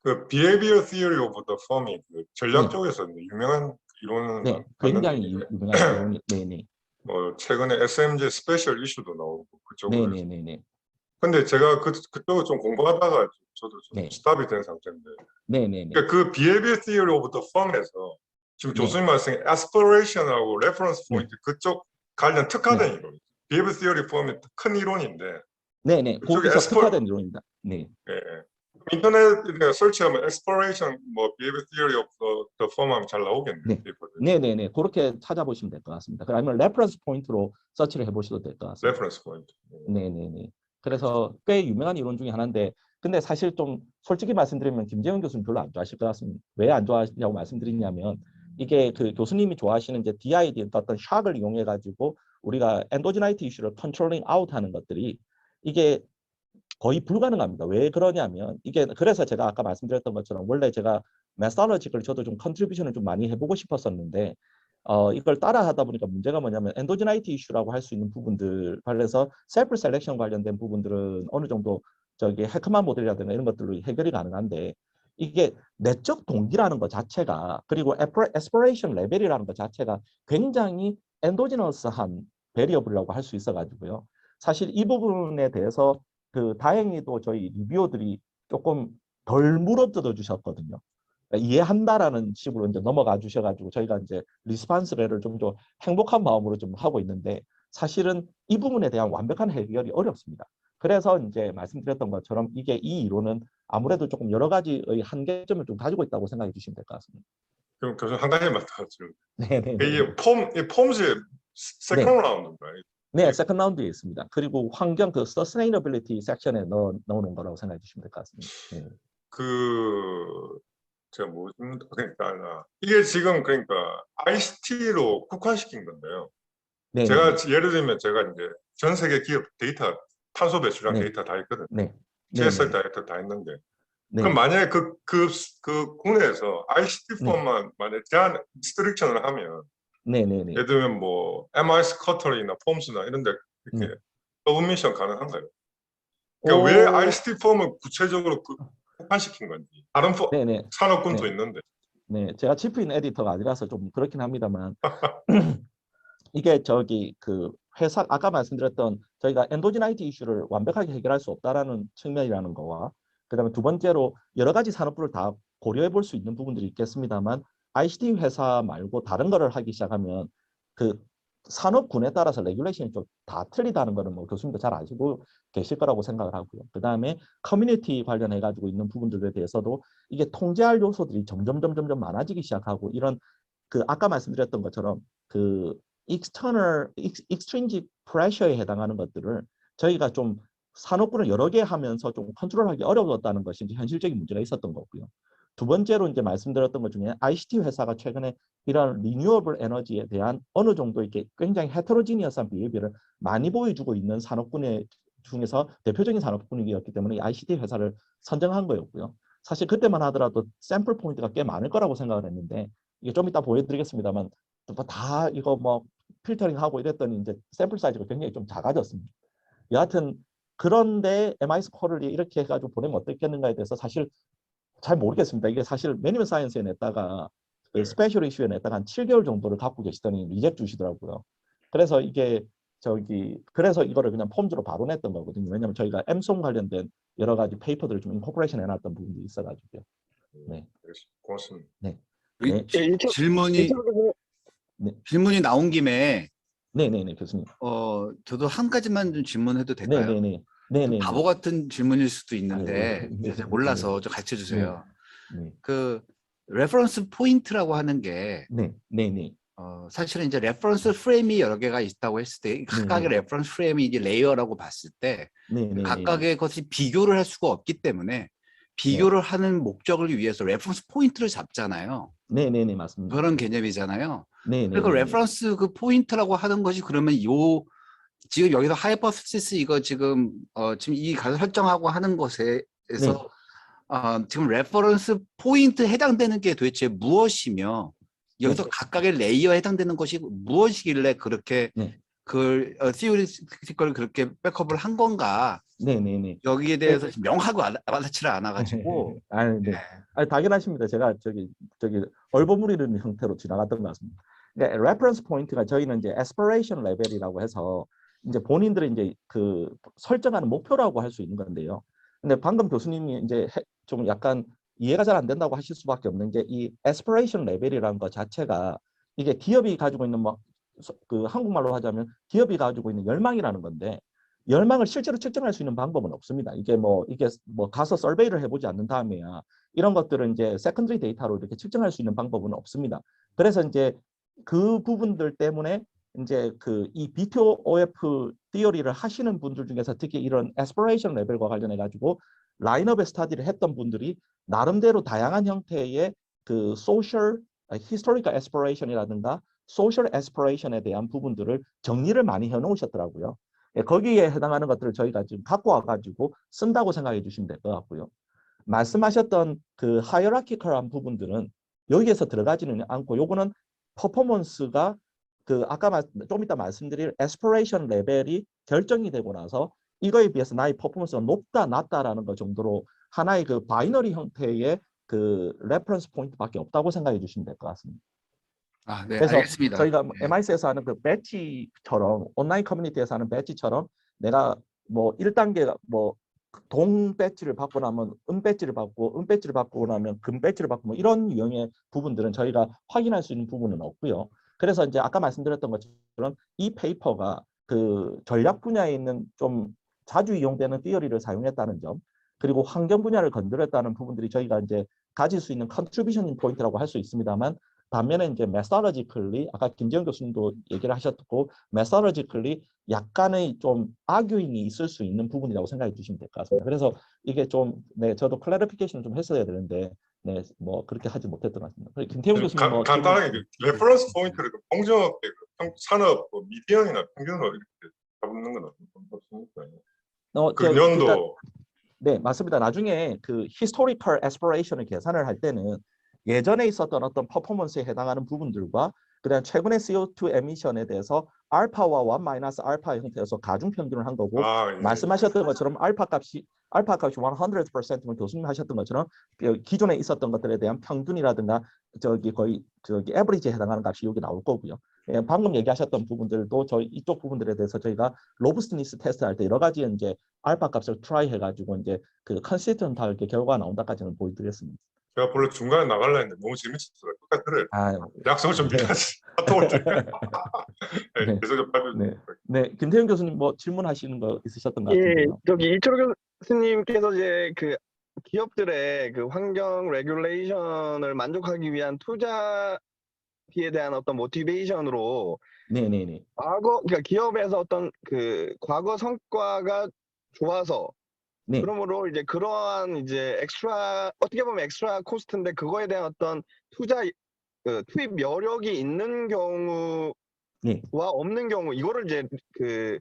그 behavior theory of the firm이 그 전략 네. 쪽에서 유명한 이론은 네, 굉장히 유명한 이론이. 네네. 뭐 최근에 SMG 스페셜 이슈도 나오고 그쪽으로. 네네네네. 근데 제가 그쪽을 좀 공부하다가 저도 좀 네. 스탑이 된 상태인데. 네네네. 그러니까 그 behavior theory of the firm에서 지금 네. 교수님 말씀에 aspiration하고 reference 네. point 그쪽 관련 특화된 이론. behavior theory firm이 큰 이론인데. 네네. 그쪽에 거기서 특화된 이론입니다. 네. 예. 인터넷에 설치하면 exploration 뭐 behavior theory of the firm 하면 잘 나오겠네요. 네. 네네네. 그렇게 찾아보시면 될 것 같습니다. 아니면 레퍼런스 포인트로 서치를 해보셔도 될 것 같습니다. reference point. 네네네. 그래서 꽤 유명한 이론 중에 하나인데, 근데 사실 좀 솔직히 말씀드리면 김재훈 교수님 별로 안 좋아하실 것 같습니다. 왜 안 좋아하시냐고 말씀드리냐면 이게 그 교수님이 좋아하시는 이제 DID, 어떤 샥을 이용해 가지고 우리가 엔도지나이트 이슈를 컨트롤링 아웃하는 것들이 이게 거의 불가능합니다. 왜 그러냐면 이게, 그래서 제가 아까 말씀드렸던 것처럼 원래 제가 메소로지를 저도 좀 컨트리뷰션을 좀 많이 해보고 싶었었는데 이걸 따라 하다 보니까 문제가 뭐냐면 엔도지나이트 이슈라고 할 수 있는 부분들, 그래서 셀프 셀렉션 관련된 부분들은 어느 정도 저기 해커만 모델이라든가 이런 것들로 해결이 가능한데 이게 내적 동기라는 것 자체가, 그리고 에스피레이션 레벨이라는 것 자체가 굉장히 엔도지너스한 베리어블이라고 할 수 있어가지고요. 사실 이 부분에 대해서 그 다행히도 저희 리뷰어들이 조금 덜 물어뜯어 주셨거든요. 이해한다라는 식으로 이제 넘어가 주셔가지고 저희가 이제 리스판스를 좀 더 행복한 마음으로 좀 하고 있는데, 사실은 이 부분에 대한 완벽한 해결이 어렵습니다. 그래서 이제 말씀드렸던 것처럼 이게 이 이론은 아무래도 조금 여러 가지의 한계점을 좀 가지고 있다고 생각해 주시면 될 것 같습니다. 그럼 교수님 한 가지만 더 지금. 네네네. 이게 폼즈의 세컨 라운드인가요? 네, 세컨 라운드에 있습니다. 그리고 환경 그 서스테이너빌리티 섹션에 넣어놓은 거라고 생각해 주시면 될 것 같습니다. 네. 제가 그러니까 이게 지금 그러니까 ICT로 국한시킨 건데요. 네, 제가 예를 들면 제가 이제 전 세계 기업 데이터 탄소 배출량 네. 데이터 다 있거든요. 네. CSR 데이터 다 있는데. 네. 그럼 만약에 그 국내에서 ICT 폼만 만약에 제한 리스트릭션을 하면, 네네네. 예를 들면 뭐 MIS 커터리나 폼스나 이런 데 이렇게 서브미션 가능한가요? 그러니까 왜 ICT 폼을 구체적으로 국한시킨 건지. 다른 네네. 산업군도 네. 있는데. 네, 제가 치프인 에디터가 아니라서 좀 그렇긴 합니다만 이게 저기 그 회사 아까 말씀드렸던 저희가 엔도지나이트 이슈를 완벽하게 해결할 수 없다라는 측면이라는 거와, 그다음에 두 번째로 여러 가지 산업부를 다 고려해 볼 수 있는 부분들이 있겠습니다만 ICT 회사 말고 다른 거를 하기 시작하면 그 산업군에 따라서 레귤레이션이 좀 다 틀리다는 거는 뭐 교수님도 잘 아시고 계실 거라고 생각을 하고요. 그 다음에 커뮤니티 관련해 가지고 있는 부분들에 대해서도 이게 통제할 요소들이 점점 많아지기 시작하고 이런 그 아까 말씀드렸던 것처럼 그 extrinsic pressure에 해당하는 것들을 저희가 좀 산업군을 여러 개 하면서 좀 컨트롤하기 어려웠다는 것이 이제 현실적인 문제가 있었던 거고요. 두 번째로 이제 말씀드렸던 것 중에 ICT 회사가 최근에 이런 리뉴어블 에너지에 대한 어느 정도 이렇게 굉장히 헤테로지니어스한 비हे비어를 많이 보여주고 있는 산업군의 중에서 대표적인 산업군이었기 때문에 ICT 회사를 선정한 거였고요. 사실 그때만 하더라도 샘플 포인트가 꽤 많을 거라고 생각을 했는데 이게 좀 이따 보여드리겠습니다만 다 이거 뭐 필터링하고 이랬더니 이제 샘플 사이즈가 굉장히 좀 작아졌습니다. 여하튼 그런데 MI 스코어를 이렇게 해가지고 보내면 어떻겠는가에 대해서 사실 잘 모르겠습니다. 이게 사실 매니면 사이언스에 냈다가 그 스페셜 이슈에 냈다가 한 7개월 정도를 갖고 계시더니 리젝 주시더라고요. 그래서 이게 그래서 이거를 그냥 폼즈로 바로 냈던 거거든요. 왜냐하면 저희가 엠송 관련된 여러 가지 페이퍼들을 좀 인코퍼레이션 해놨던 부분도 있어가지고요. 네. 고맙습니다. 네. 네. 네. 질문이 나온 김에 네네네 교수님. 저도 한 가지만 좀 질문해도 될까요? 네네네. 좀 네네. 바보 같은 질문일 수도 있는데 네. 제가 몰라서 좀 가르쳐 주세요. 네. 그 레퍼런스 포인트라고 하는 게 네네. 사실은 이제 레퍼런스 프레임이 여러 개가 있다고 했을 때 각각의 레퍼런스 프레임이 이제 레이어라고 봤을 때 네네. 각각의 것이 비교를 할 수가 없기 때문에 비교를 하는 목적을 위해서 레퍼런스 포인트를 잡잖아요. 네네네 맞습니다. 그런 개념이잖아요. 네네. 그리고 레퍼런스 그 포인트라고 하는 것이 그러면 지금 여기서 하이퍼시스 이거 지금 이 값을 설정하고 하는 것에서 지금 레퍼런스 포인트에 해당되는 게 도대체 무엇이며 여기서 각각의 레이어에 해당되는 것이 무엇이길래 그렇게 그 theoretical 그렇게 백업을 한 건가? 네네네. 여기에 대해서 명하고 와닿지를 않아가지고. 네. 당연하십니다. 제가 저기 얼버무리는 형태로 지나갔던 것 같습니다. 그러니까 레퍼런스 포인트가 저희는 이제 aspiration 레벨이라고 해서 이제 본인들이 이제 그 설정하는 목표라고 할 수 있는 건데요. 근데 방금 교수님이 이제 좀 약간 이해가 잘 안 된다고 하실 수밖에 없는 게 이 aspiration 레벨이라는 것 자체가 이게 기업이 가지고 있는 그 한국말로 하자면 기업이 가지고 있는 열망이라는 건데 열망을 실제로 측정할 수 있는 방법은 없습니다. 이게 뭐 가서 서베이를 해보지 않는 다음에야 이런 것들은 이제 세컨더리 데이터로 이렇게 측정할 수 있는 방법은 없습니다. 그래서 이제 그 부분들 때문에 이제 이 BTOF 티어리를 하시는 분들 중에서 특히 이런 에스퍼레이션 레벨과 관련해 가지고 라인업의 스타디를 했던 분들이 나름대로 다양한 형태의 그 소셜 히스토리컬 에스퍼레이션이라든가 소셜 에스퍼레이션에 대한 부분들을 정리를 많이 해놓으셨더라고요. 거기에 해당하는 것들을 저희가 지금 갖고 와가지고 쓴다고 생각해 주시면 될 것 같고요. 말씀하셨던 그 하이어라키컬한 부분들은 여기에서 들어가지는 않고 요거는 퍼포먼스가 그 아까 좀 이따 말씀드릴 에스퍼레이션 레벨이 결정이 되고 나서 이거에 비해서 나의 퍼포먼스가 높다 낮다라는 것 정도로 하나의 그 바이너리 형태의 그 레퍼런스 포인트밖에 없다고 생각해 주시면 될 것 같습니다. 네, 그래서 알겠습니다. 저희가 MIS에서 하는 그 배지처럼 온라인 커뮤니티에서 하는 배지처럼 내가 뭐 1단계 뭐 동 배지를 받고 나면 은 배지를 받고 은 배지를 받고 나면 금 배지를 받고 뭐 이런 유형의 부분들은 저희가 확인할 수 있는 부분은 없고요. 그래서 이제 아까 말씀드렸던 것처럼 이 페이퍼가 그 전략 분야에 있는 좀 자주 이용되는 티어리를 사용했다는 점 그리고 환경 분야를 건드렸다는 부분들이 저희가 이제 가질 수 있는 컨트리뷰션 포인트라고 할 수 있습니다만 반면에 이제 methodologically 아까 김지영 교수님도 얘기를 하셨고 methodologically 약간의 좀 arguing이 있을 수 있는 부분이라고 생각해 주시면 될 것 같습니다. 그래서 이게 좀 저도 클래리피케이션을 좀 했어야 되는데 뭐 그렇게 하지 못했던 것 같습니다. 김태훈 교수님 뭐 간단하게 레퍼런스 포인트를 공정업계 산업 미디언이나 평균으로 이렇게 잡는 건 없습니까? 그 연도 네, 맞습니다. 나중에 그 historical aspiration을 계산을 할 때는 예전에 있었던 어떤 퍼포먼스에 해당하는 부분들과 그다음 최근의 CO2 에미션에 대해서 알파와 1 알파 형태에서 가중 평균을 한 거고 말씀하셨던 것처럼 알파 값이 100%면 교수님 하셨던 것처럼 기존에 있었던 것들에 대한 평균이라든가 거의 에버리지에 해당하는 값이 여기 나올 거고요. 방금 얘기하셨던 부분들도 저희 이쪽 부분들에 대해서 저희가 로부스트니스 테스트 할 때 여러 가지 이제 알파 값을 트라이 해가지고 이제 그 컨시스턴트하게 결과가 나온다까지는 보여드렸습니다. 제가 원래 중간에 나갈라 했는데 너무 재밌었어요. 끝까지 들어요. 아, 약속을 좀 네. 미라지. 카톡을 때. 네, 네. 계속 좀 발표. 네. 네, 김태형 교수님 뭐 질문하시는 거 있으셨던 것 예, 같은데요. 저기 이철호 교수님께서 이제 그 기업들의 그 환경 레귤레이션을 만족하기 위한 투자에 대한 어떤 모티베이션으로 네네네. 그러니까 기업에서 어떤 그 과거 성과가 좋아서 네. 그러므로 이제 그러한 이제 어떻게 보면 엑스트라 코스트인데 그거에 대한 어떤 투입 여력이 있는 경우와 네. 없는 경우 이거를 이제 그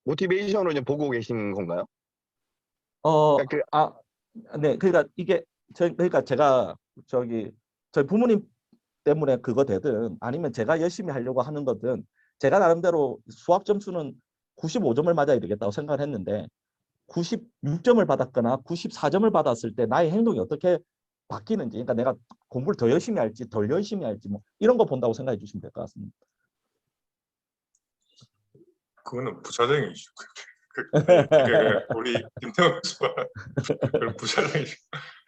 모티베이션으로 이제 보고 계신 건가요? 그러니까 네, 그러니까 이게 그러니까 제가 저희 부모님 때문에 그거 되든 아니면 제가 열심히 하려고 하는 거든 제가 나름대로 수학 점수는 95점을 맞아야 되겠다고 생각을 했는데 96점을 받았거나 94점을 받았을 때 나의 행동이 어떻게 바뀌는지, 그러니까 내가 공부를 더 열심히 할지 덜 열심히 할지 뭐 이런 거 본다고 생각해 주시면 될 것 같습니다. 그거는 부차적인 이슈. 우리 김태형 교수가 그런 부차적인 이슈.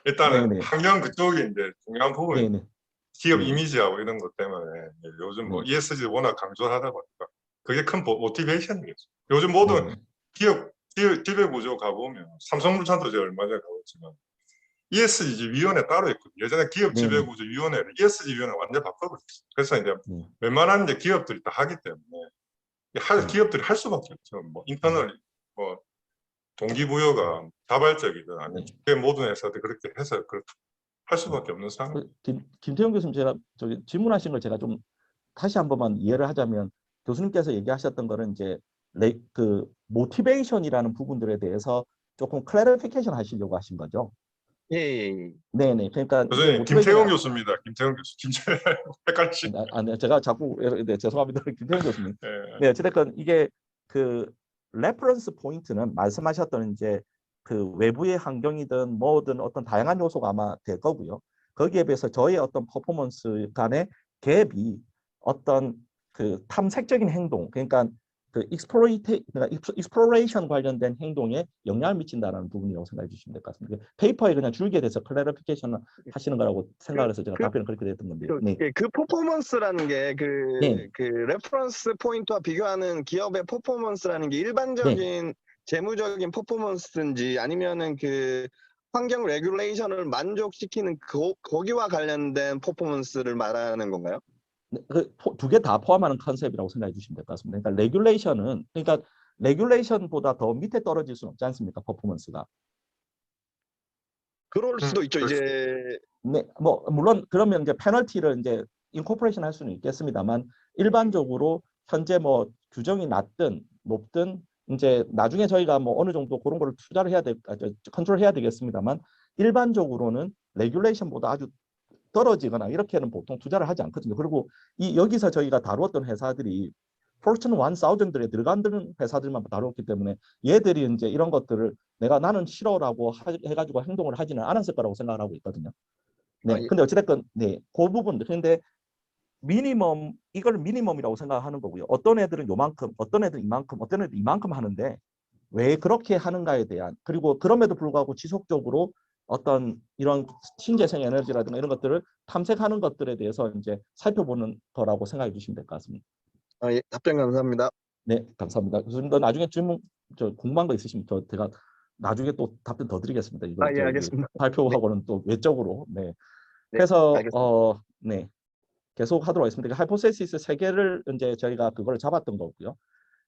일단은 네네. 환경 그쪽이 이제 중요한 부분이 네네. 기업 네. 이미지하고 이런 것 때문에 요즘 뭐 네. ESG 워낙 강조하다 보니까 그게 큰 모티베이션이겠죠. 요즘 모든 네네. 기업 지배 구조 가보면 삼성물산도 제가 얼마 전에 가봤지만 ESG 위원회 따로 있거든요. 예전에 기업 지배 네네. 구조 위원회를 ESG 위원회 완전 바꿔버렸어요. 그래서 이제 네. 웬만한 이제 기업들이 다 하기 때문에 기업들이 할 수밖에 없죠. 뭐 인터널 뭐 동기부여가 자발적이든 아니면 주계 모든 회사들이 그렇게 해서 할 수밖에 없는 상황. 김태형 교수님, 제가 저기 질문하신 걸 제가 좀 다시 한 번만 이해를 하자면, 교수님께서 얘기하셨던 거는 이제 그 모티베이션이라는 부분들에 대해서 조금 클래리피케이션 하시려고 하신 거죠. 예. 네네. 그러니까 이게 교수님 모티베이션이 김태형 교수입니다. 김태형 교수. 김태형 헷갈리시. 네, 제가 자꾸 네, 죄송합니다. 김태형 교수님. 네. 네, 어쨌든 이게 그 레퍼런스 포인트는 말씀하셨던 이제 그 외부의 환경이든 뭐든 어떤 다양한 요소가 아마 될 거고요. 거기에 비해서 저의 어떤 퍼포먼스 간의 갭이 어떤 그 탐색적인 행동, 그러니까 그 익스플로레이션 관련된 행동에 영향을 미친다는 부분이라고 생각해 주시면 될 것 같습니다. 페이퍼에 그냥 줄기에 대해서 클래리피케이션 하시는 거라고 생각을 해서 제가 답변을 그렇게 드렸던 건데요. 네. 그 퍼포먼스라는 게 네. 그 레퍼런스 포인트와 비교하는 기업의 퍼포먼스라는 게 일반적인 재무적인 퍼포먼스인지 아니면은 그 환경 레귤레이션을 만족시키는 거기와 관련된 퍼포먼스를 말하는 건가요? 두 개 다 포함하는 컨셉이라고 생각해 주시면 될 것 같습니다. 그러니까 레귤레이션은, 그러니까 레귤레이션보다 더 밑에 떨어질 수는 없지 않습니까? 퍼포먼스가. 그럴 수도 있죠. 그렇죠. 이제 네, 뭐 물론 그러면 이제 페널티를 이제 인코퍼레이션 할 수는 있겠습니다만, 일반적으로 현재 뭐 규정이 낮든 높든 이제 나중에 저희가 뭐 어느 정도 그런 거를 투자를 해야 컨트롤해야 되겠습니다만, 일반적으로는 레귤레이션보다 아주 떨어지거나 이렇게는 보통 투자를 하지 않거든요. 그리고 여기서 저희가 다루었던 회사들이 포춘 1000들에 들어가는 회사들만 다루었기 때문에 얘들이 이제 이런 것들을 나는 싫어라고 해가지고 행동을 하지는 않았을 거라고 생각을 하고 있거든요. 네, 근데 어찌됐건 네, 그 부분들. 근데 이걸 미니멈이라고 생각하는 거고요. 어떤 애들은 요만큼, 어떤 애들은 이만큼, 어떤 애들은 이만큼 하는데 왜 그렇게 하는가에 대한, 그리고 그럼에도 불구하고 지속적으로 어떤 이런 신재생 에너지라든가 이런 것들을 탐색하는 것들에 대해서 이제 살펴보는 거라고 생각해 주시면 될 것 같습니다. 예, 답변 감사합니다. 네, 감사합니다. 교수님도 나중에 질문 궁금한 거 있으시면 제가 나중에 또 답변 더 드리겠습니다. 이거 예, 알겠습니다. 발표하고는 또 외적으로. 네. 네, 그래서 알겠습니다. 네. 계속 하도록 하겠습니다. 하이포테시스 3개를 이제 저희가 그걸 잡았던 거고요.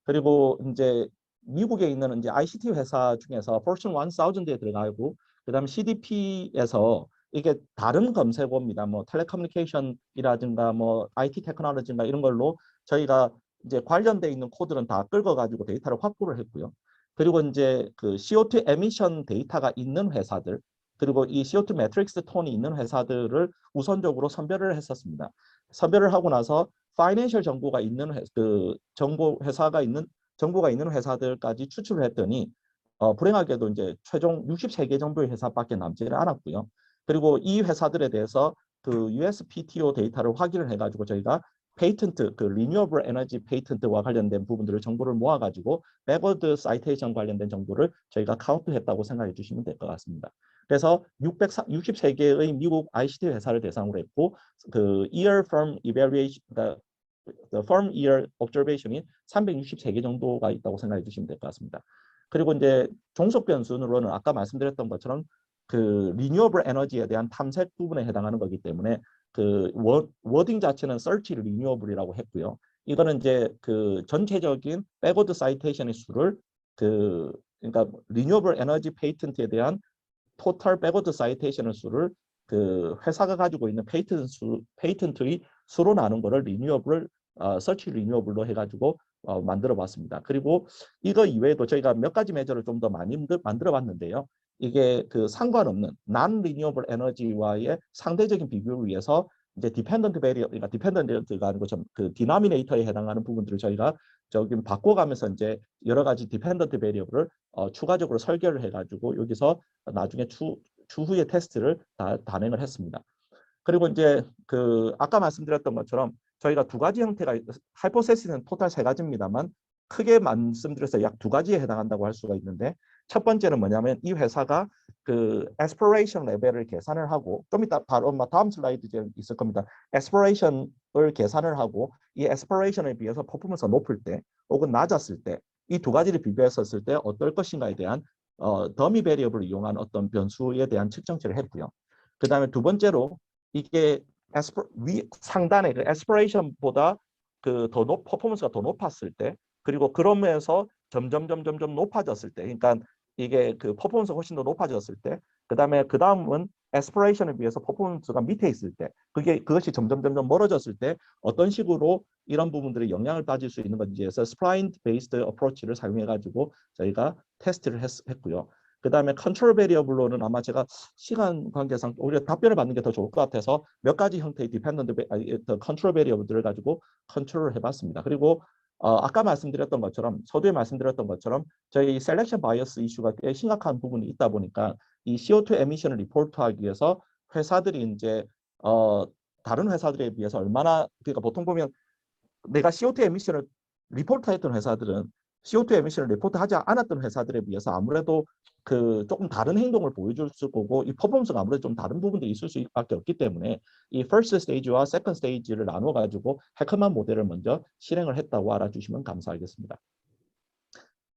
그리고 이제 미국에 있는 이제 ICT 회사 중에서 Fortune 1000에 들어가고, 그다음 CDP에서 이게 다른 검색어입니다. 뭐 텔레커뮤니케이션이라든가 뭐 IT 테크놀로지인가 이런 걸로 저희가 이제 관련돼 있는 코드는 다 끌어가지고 데이터를 확보를 했고요. 그리고 이제 그 CO2 에미션 데이터가 있는 회사들, 그리고 이 CO2 매트릭스 톤이 있는 회사들을 우선적으로 선별을 했었습니다. 선별을 하고 나서 파이낸셜 정보가 있는 정보가 있는 회사들까지 추출을 했더니 불행하게도 이제 최종 63개 정도의 회사밖에 남지를 않았고요. 그리고 이 회사들에 대해서 그 USPTO 데이터를 확인을 해가지고 저희가 페이턴트, 그 리뉴어블 에너지 페이턴트와 관련된 부분들을 정보를 모아가지고 백워드 사이테이션 관련된 정보를 저희가 카운트했다고 생각해 주시면 될 것 같습니다. 그래서 663개의 미국 ICT 회사를 대상으로 했고 그 year firm evaluation, 그러니까 the firm year observation이 363개 정도가 있다고 생각해 주시면 될 것 같습니다. 그리고 이제 종속 변수로는 아까 말씀드렸던 것처럼 그 리뉴어블 에너지에 대한 탐색 부분에 해당하는 거기 때문에 그 워딩 자체는 search renewable이라고 했고요. 이거는 이제 그 전체적인 백워드 사이테이션의 수를 그러니까 리뉴어블 에너지 페이턴트에 대한 토탈 백워드 사이테이션의 수를 그 회사가 가지고 있는 페이턴트의 수로 나눈 거를 리뉴어블 서치 리뉴어블로 해가지고 만들어 봤습니다. 그리고 이거 이외에도 저희가 몇 가지 메저를 좀 더 많이 만들어 봤는데요. 이게 그 상관없는 non renewable 에너지와의 상대적인 비교를 위해서 이제 디펜던트 베리어, 그러니까 디펜던트가 아니고 좀 그 디노미네이터에 해당하는 부분들을 저희가 저기 바꿔가면서 이제 여러 가지 디펜던트 베리어블을 추가적으로 설계를 해가지고 여기서 나중에 추후에 테스트를 단행을 했습니다. 그리고 이제 그 아까 말씀드렸던 것처럼 저희가 두 가지 형태가 하이포세시스는 토탈 세 가지입니다만 크게 말씀드려서 약 두 가지에 해당한다고 할 수가 있는데 첫 번째는 뭐냐면 이 회사가 그 에스퍼레이션 레벨을 계산을 하고 좀 이따 바로 다음 슬라이드 이제 있을 겁니다. 에스퍼레이션을 계산을 하고 이 에스퍼레이션에 비해서 퍼포먼스가 높을 때 혹은 낮았을 때 이 두 가지를 비교했었을 때 어떨 것인가에 대한 더미 베리어블을 이용한 어떤 변수에 대한 측정치를 했고요. 그 다음에 두 번째로 이게 상단에 그 에스퍼레이션보다 그 퍼포먼스가 더 높았을 때 그리고 그러면서 점점 높아졌을 때 그러니까 이게 그 퍼포먼스가 훨씬 더 높아졌을 때 그 다음은 에스퍼레이션에 비해서 퍼포먼스가 밑에 있을 때 그것이 점점 멀어졌을 때 어떤 식으로 이런 부분들이 영향을 빠질 수 있는 건지에서 스프라인 베이스드 어프로치를 사용해 가지고 저희가 테스트를 했고요. 그 다음에 컨트롤 베리어블로는 아마 제가 시간 관계상 오히려 답변을 받는 게 더 좋을 것 같아서 몇 가지 형태의 디펜던트 컨트롤 베리어블들을 가지고 컨트롤을 해봤습니다. 그리고 아까 말씀드렸던 것처럼 서두에 말씀드렸던 것처럼 저희 셀렉션 바이어스 이슈가 꽤 심각한 부분이 있다 보니까 이 CO2 에미션을 리포트하기 위해서 회사들이 이제 다른 회사들에 비해서 얼마나 그러니까 보통 보면 내가 CO2 에미션을 리포트했던 회사들은 CO2 에미션을 리포트하지 않았던 회사들에 비해서 아무래도 그 조금 다른 행동을 보여줄 수 거고 이 퍼포먼스가 아무래도 좀 다른 부분들이 있을 수밖에 없기 때문에 이 first stage와 second stage를 나눠 가지고 해커만 모델을 먼저 실행을 했다고 알아주시면 감사하겠습니다.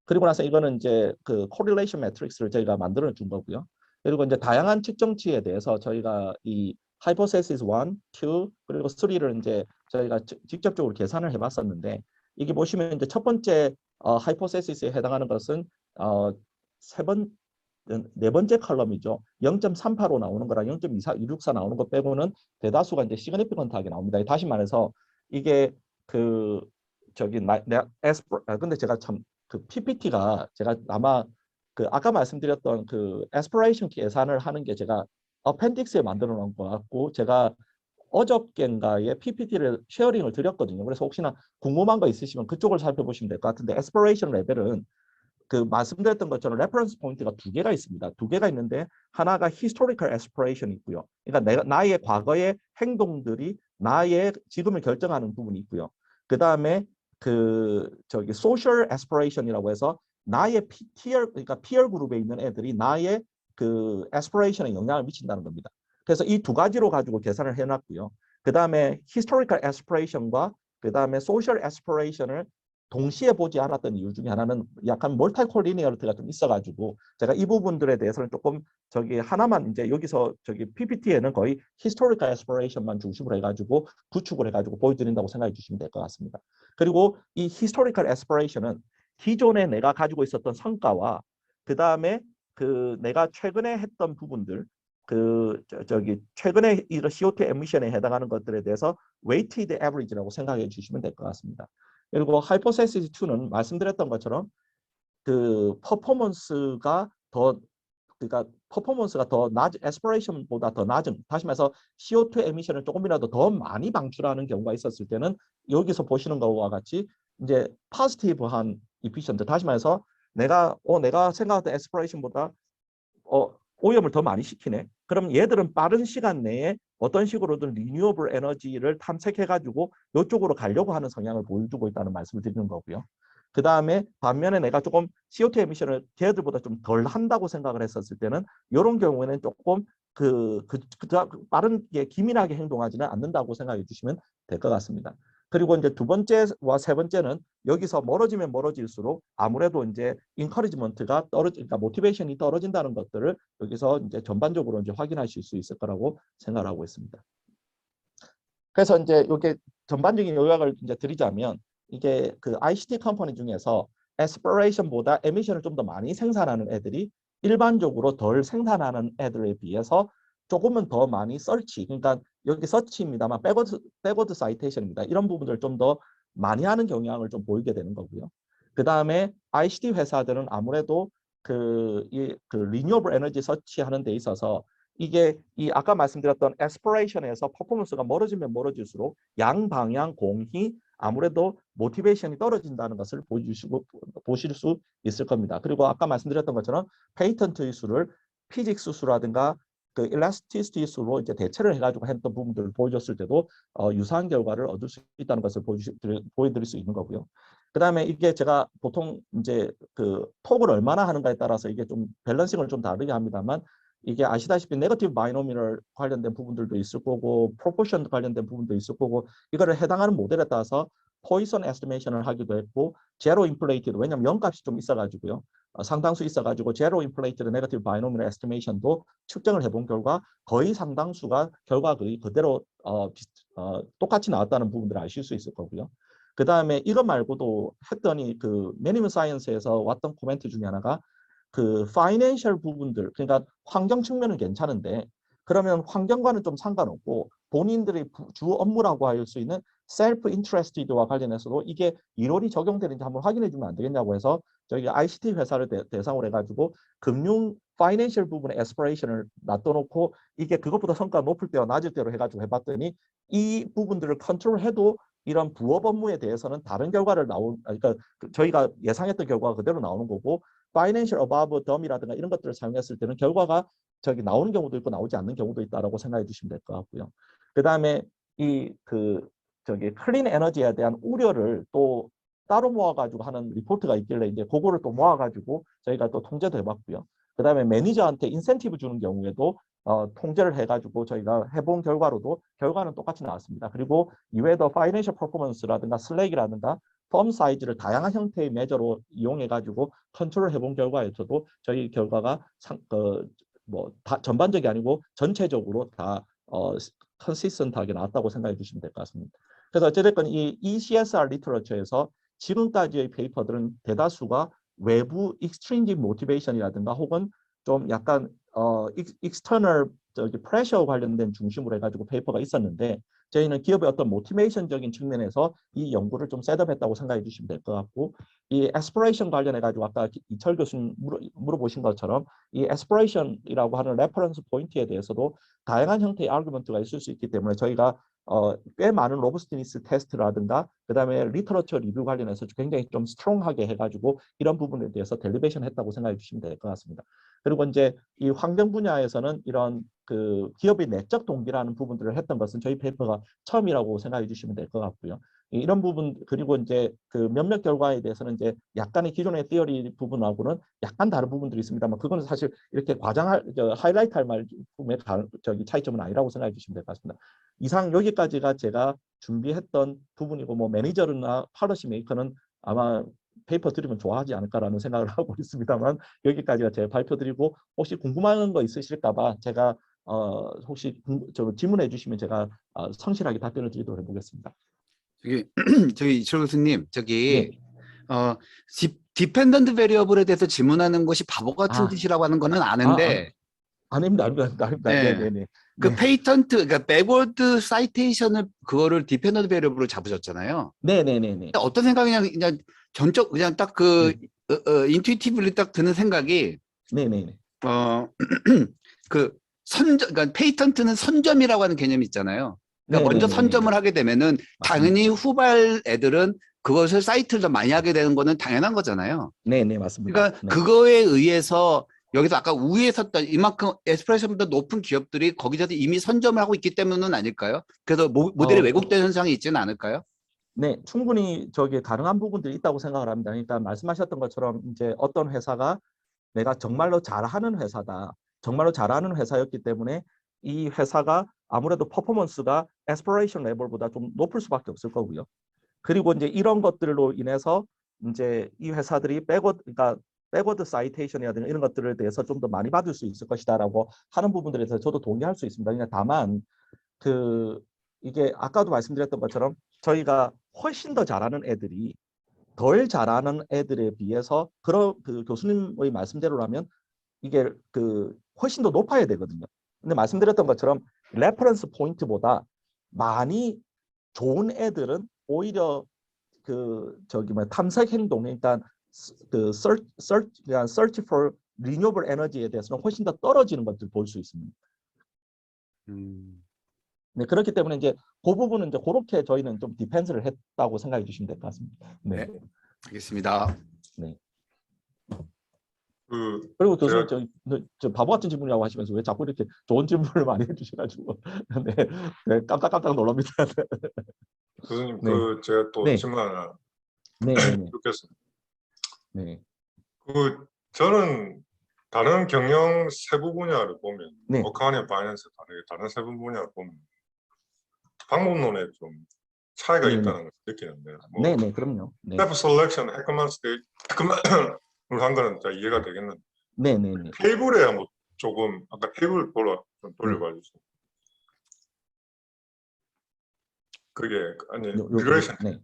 그리고 나서 이거는 이제 그 correlation matrix를 저희가 만들어 준 거고요. 그리고 이제 다양한 측정치에 대해서 저희가 이 hypothesis 1, 2 그리고 3를 이제 저희가 직접적으로 계산을 해봤었는데 이게 보시면 이제 첫 번째 hypothesis에 해당하는 것은 네 번째 컬럼이죠. 0.38로 나오는 거랑 0.264 나오는 것 빼고는 대다수가 이제 시그니피컨트하게 나옵니다. 다시 말해서 이게 그 저기 근데 제가 참 그 PPT가 제가 아마 그 아까 말씀드렸던 그 에스퍼레이션 계산을 하는 게 제가 어펜딕스에 만들어 놓은 것 같고 제가 어저께인가에 PPT를 쉐어링을 드렸거든요. 그래서 혹시나 궁금한 거 있으시면 그쪽을 살펴보시면 될 것 같은데 에스퍼레이션 레벨은 그 말씀드렸던 것처럼 레퍼런스 포인트가 두 개가 있습니다. 두 개가 있는데 하나가 historical aspiration이 있고요. 그러니까 나의 과거의 행동들이 나의 지금을 결정하는 부분이 있고요. 그 다음에 그 저기 social aspiration이라고 해서 나의 그러니까 peer 그룹에 있는 애들이 나의 그 aspiration에 영향을 미친다는 겁니다. 그래서 이 두 가지로 가지고 계산을 해놨고요. 그 다음에 historical aspiration과 그 다음에 social aspiration을 동시에 보지 않았던 이유 중에 하나는 약간 멀티콜리니어리티가 좀 있어가지고 제가 이 부분들에 대해서는 조금 저기 하나만 이제 여기서 저기 PPT에는 거의 historical aspiration만 중심으로 해가지고 구축을 해가지고 보여드린다고 생각해 주시면 될 것 같습니다. 그리고 이 historical aspiration은 기존에 내가 가지고 있었던 성과와 그 다음에 그 내가 최근에 했던 부분들 저기 최근에 이런 CO2 에미션에 해당하는 것들에 대해서 weighted average라고 생각해 주시면 될 것 같습니다. 그리고 하이포세시스 2는 말씀드렸던 것처럼 그 퍼포먼스가 더 낮은 에스퍼레이션보다 더 낮은 다시 말해서 CO2 에미션을 조금이라도 더 많이 방출하는 경우가 있었을 때는 여기서 보시는 것과 같이 이제 포지티브한 이피션트 다시 말해서 내가 생각했던 에스퍼레이션보다 오염을 더 많이 시키네. 그럼 얘들은 빠른 시간 내에 어떤 식으로든 리뉴어블 에너지를 탐색해가지고 이쪽으로 가려고 하는 성향을 보여주고 있다는 말씀을 드리는 거고요. 그 다음에 반면에 내가 조금 CO2 에미션을 걔들보다 좀 덜 한다고 생각을 했었을 때는 이런 경우에는 조금 빠르게 기민하게 행동하지는 않는다고 생각해 주시면 될 것 같습니다. 그리고 이제 두 번째와 세 번째는 여기서 멀어지면 멀어질수록 아무래도 이제 인커리지먼트가 그러니까 모티베이션이 떨어진다는 것들을 여기서 이제 전반적으로 이제 확인하실 수 있을 거라고 생각하고 있습니다. 그래서 이제 이게 전반적인 요약을 이제 드리자면 이게 그 ICT 컴퍼니 중에서 에스피레이션보다 에미션을 좀 더 많이 생산하는 애들이 일반적으로 덜 생산하는 애들에 비해서 조금은 더 많이 서치, 그러니까 여기 서치입니다만 백워드 사이테이션입니다. 이런 부분들을 좀 더 많이 하는 경향을 좀 보이게 되는 거고요. 그 다음에 ICT 회사들은 아무래도 그 리뉴어블 에너지 서치하는 데 있어서 이게 이 아까 말씀드렸던 에스피레이션에서 퍼포먼스가 멀어지면 멀어질수록 양방향 공히 아무래도 모티베이션이 떨어진다는 것을 보실 수 있을 겁니다. 그리고 아까 말씀드렸던 것처럼 페이턴트 수를 피직스 수라든가 그 일라스티시티 수로 이제 대체를 해가지고 했던 부분들을 보여줬을 때도 유사한 결과를 얻을 수 있다는 것을 보여드릴 수 있는 거고요. 그 다음에 이게 제가 보통 이제 그 톡을 얼마나 하는가에 따라서 이게 좀 밸런싱을 좀 다르게 합니다만 이게 아시다시피 네거티브 바이노미널 관련된 부분들도 있을 거고 프로포션 관련된 부분도 있을 거고 이거를 해당하는 모델에 따라서 포이선 에스티메이션을 하기도 했고 제로 인플레이티드 왜냐하면 0값이 좀 있어가지고요. 상당수 있어가지고 제로 인플레이티드 네거티브 바이노미널 에스티메이션도 측정을 해본 결과 거의 상당수가 결과 거의 그대로 똑같이 나왔다는 부분들을 아실 수 있을 거고요. 그 다음에 이거 말고도 했더니 그 매니먼트 사이언스에서 왔던 코멘트 중에 하나가 그 파이낸셜 부분들 그러니까 환경 측면은 괜찮은데 그러면 환경과는 좀 상관없고 본인들의 주 업무라고 할 수 있는 셀프 인트레스티드와 관련해서도 이게 이론이 적용되는지 한번 확인해 주면 안 되겠냐고 해서 저희 ICT 회사를 대상으로 해가지고 금융 파이낸셜 부분의 에스피레이션을 놔둬놓고 이게 그것보다 성과가 높을 때와 낮을 때로 해가지고 해봤더니 이 부분들을 컨트롤해도 이런 부업 업무에 대해서는 다른 결과를 그러니까 저희가 예상했던 결과가 그대로 나오는 거고 파이낸셜 어바브 덤이라든가 이런 것들을 사용했을 때는 결과가 저기 나오는 경우도 있고 나오지 않는 경우도 있다라고 생각해 주시면 될 것 같고요. 그 다음에 이 저기 클린 에너지에 대한 우려를 또 따로 모아가지고 하는 리포트가 있길래 이제 그거를 또 모아가지고 저희가 또 통제도 해봤고요. 그 다음에 매니저한테 인센티브 주는 경우에도 통제를 해가지고 저희가 해본 결과로도 결과는 똑같이 나왔습니다. 그리고 이외에도 파이낸셜 퍼포먼스라든가 슬랙이라든가 펌 사이즈를 다양한 형태의 매저로 이용해가지고 컨트롤 해본 결과에서도 저희 결과가 전반적이 아니고 전체적으로 다 컨시스턴트하게 나왔다고 생각해 주시면 될 것 같습니다. 그래서 어쨌든 이 ECSR 리터러처에서 지금까지의 페이퍼들은 대다수가 외부 익스트린직 모티베이션이라든가 혹은 좀 약간 익스터널 프레셔 관련된 중심으로 해가지고 페이퍼가 있었는데 저희는 기업의 어떤 모티베이션적인 측면에서 이 연구를 좀 셋업했다고 생각해 주시면 될 것 같고 이 에스피레이션 관련해 가지고 아까 이철 교수님 물어보신 것처럼 이 에스피레이션이라고 하는 레퍼런스 포인트에 대해서도 다양한 형태의 아르규먼트가 있을 수 있기 때문에 저희가 꽤 많은 로버스티니스 테스트라든가 그다음에 리터러처 리뷰 관련해서 굉장히 좀 스트롱하게 해가지고 이런 부분에 대해서 델리베이션 했다고 생각해 주시면 될 것 같습니다. 그리고 이제 이 환경 분야에서는 이런 그 기업의 내적 동기라는 부분들을 했던 것은 저희 페이퍼가 처음이라고 생각해 주시면 될 것 같고요. 이런 부분 그리고 이제 그 몇몇 결과에 대해서는 이제 약간의 기존의 티어리 부분하고는 약간 다른 부분들이 있습니다만 그거는 사실 이렇게 하이라이트할 만큼의 차이점은 아니라고 생각해 주시면 될 것 같습니다. 이상 여기까지가 제가 준비했던 부분이고 뭐 매니저나 팔러시 메이커는 아마 페이퍼 드리면 좋아하지 않을까라는 생각을 하고 있습니다만 여기까지가 제가 발표드리고 혹시 궁금한 거 있으실까봐 제가 혹시 질문해 주시면 제가 성실하게 답변을 드리도록 해보겠습니다. 저기 이철 교수님 네. 디펜던트 베리어블에 대해서 질문하는 것이 바보 같은 아. 짓이라고 하는 거는 아는데 아닙니다. 네. 네네네. 그 페이턴트 그러니까 백워드 사이테이션을 그거를 디펜던트 베리어블로 잡으셨잖아요. 네네네네. 어떤 생각이냐 그냥 전적 그냥 딱 그 인투이티브리 딱 드는 생각이 네네네. 그 그러니까 페이턴트는 선점이라고 하는 개념이 있잖아요. 그러니까 먼저 네네네네. 선점을 하게 되면은 당연히 후발 애들은 그것을 사이트를 더 많이 하게 되는 거는 당연한 거잖아요. 네네 맞습니다. 그러니까 네. 그거에 의해서 여기서 아까 우위에 섰던 이만큼 에스프레소보다 높은 기업들이 거기서도 이미 선점을 하고 있기 때문은 아닐까요? 그래서 모델이 왜곡된 현상이 있지는 않을까요? 네, 충분히 저기 가능한 부분들이 있다고 생각을 합니다. 그러니까 말씀하셨던 것처럼 이제 어떤 회사가 내가 정말로 잘하는 회사다, 정말로 잘하는 회사였기 때문에 이 회사가 아무래도 퍼포먼스가 에스퍼레이션 레벨보다 좀 높을 수밖에 없을 거고요. 그리고 이제 이런 것들로 인해서 이제 이 회사들이 그러니까 백워드 사이테이션이라든가 이런 것들에 대해서 좀 더 많이 받을 수 있을 것이다라고 하는 부분들에 대해서 저도 동의할 수 있습니다. 그냥 다만 이게 아까도 말씀드렸던 것처럼 저희가 훨씬 더 잘하는 애들이 덜 잘하는 애들에 비해서 그런 그 교수님의 말씀대로라면 이게 훨씬 더 높아야 되거든요. 근데 말씀드렸던 것처럼 레퍼런스 포인트보다 많이 좋은 애들은 오히려 탐색 행동, 그러니까 search for renewable energy에 대해서는 훨씬 더 떨어지는 것들 볼 수 있습니다. 네, 그렇기 때문에 이제 그 부분은 이제 그렇게 저희는 좀 디펜스를 했다고 생각해 주시면 될 것 같습니다. 네. 네. 알겠습니다. 네. 그 그리고 교수님 제가 저 바보 같은 질문이라고 하시면서 왜 자꾸 이렇게 좋은 질문을 많이 해주셔가지고 네, 네, 깜짝깜짝 놀랍니다. 교수님 네. 제가 또 네. 질문 하나 네, 네, 네. 묻겠습니다. 네. 저는 다른 경영 세부 분야를 보면 네. 어카운팅, 파이낸스 다른 세부 분야를 보면 방법론에 좀 차이가 네, 네. 있다는 걸 느끼는데 네, 네, 그럼요. 네, 스태프 셀렉션, 핵커먼 스테이지 핵커먼을 한 거는 다 이해가 되겠는데 네, 네, 네. 테이블에 한번 조금 아까 테이블 좀 돌려봐 주세요. 그게 아니 리그레이션 네.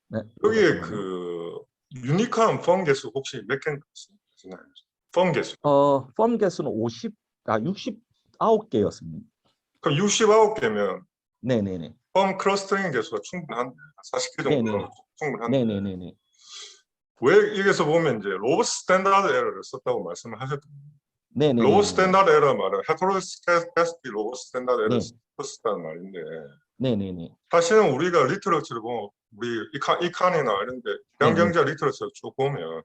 네. 여기에 유니크한 펌 개수 혹시 몇 개인지 아시나요? 펌 개수. 펌 개수는 69개였습니다. 그럼 69개면 네, 네, 네. 펌 클러스터링 개수가 충분한데 40개 정도 네네. 충분한데 네, 네, 네, 네. 왜 여기서 보면 이제 로버스 스탠다드 에러를 썼다고 말씀을 하셨거든요. 네, 네. 로버스 스탠다드 에러 말은 헤테로스케스티 로버스 스탠다드 에러 네. 썼다는 말인데 네, 네, 네. 사실은 우리가 리터러처를 보면 우리 이칸이나 이런 데 경제 리터러처를 쭉 보면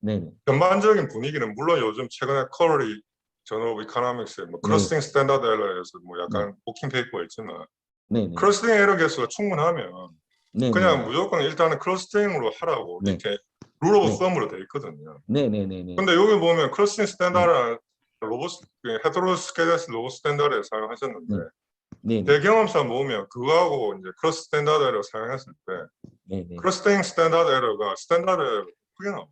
네, 네. 전반적인 분위기는 물론 요즘 최근에 커러리 저널 오브 이코노믹스에 뭐 크러스팅 스탠다드 에러에서 뭐 약간 워킹 페이퍼가 있지만 네, 네. 크러스팅 에러 개수가 충분하면 네, 그냥 네. 무조건 일단은 크러스팅으로 하라고 네. 이렇게 룰 오브 네. 썸으로 돼 있거든요. 네, 네, 네, 네. 근데 여기 보면 크러스팅 스탠다드 헤테로스케데스 로봇 스탠다드를 사용하셨는데 네, 네. 제 경험상 보면 그거하고 이제 크로스 스탠다드를 사용했을 때 네, 네. 크로스팅 스탠다드 에러가 스탠다드 에러가 크게 나와요.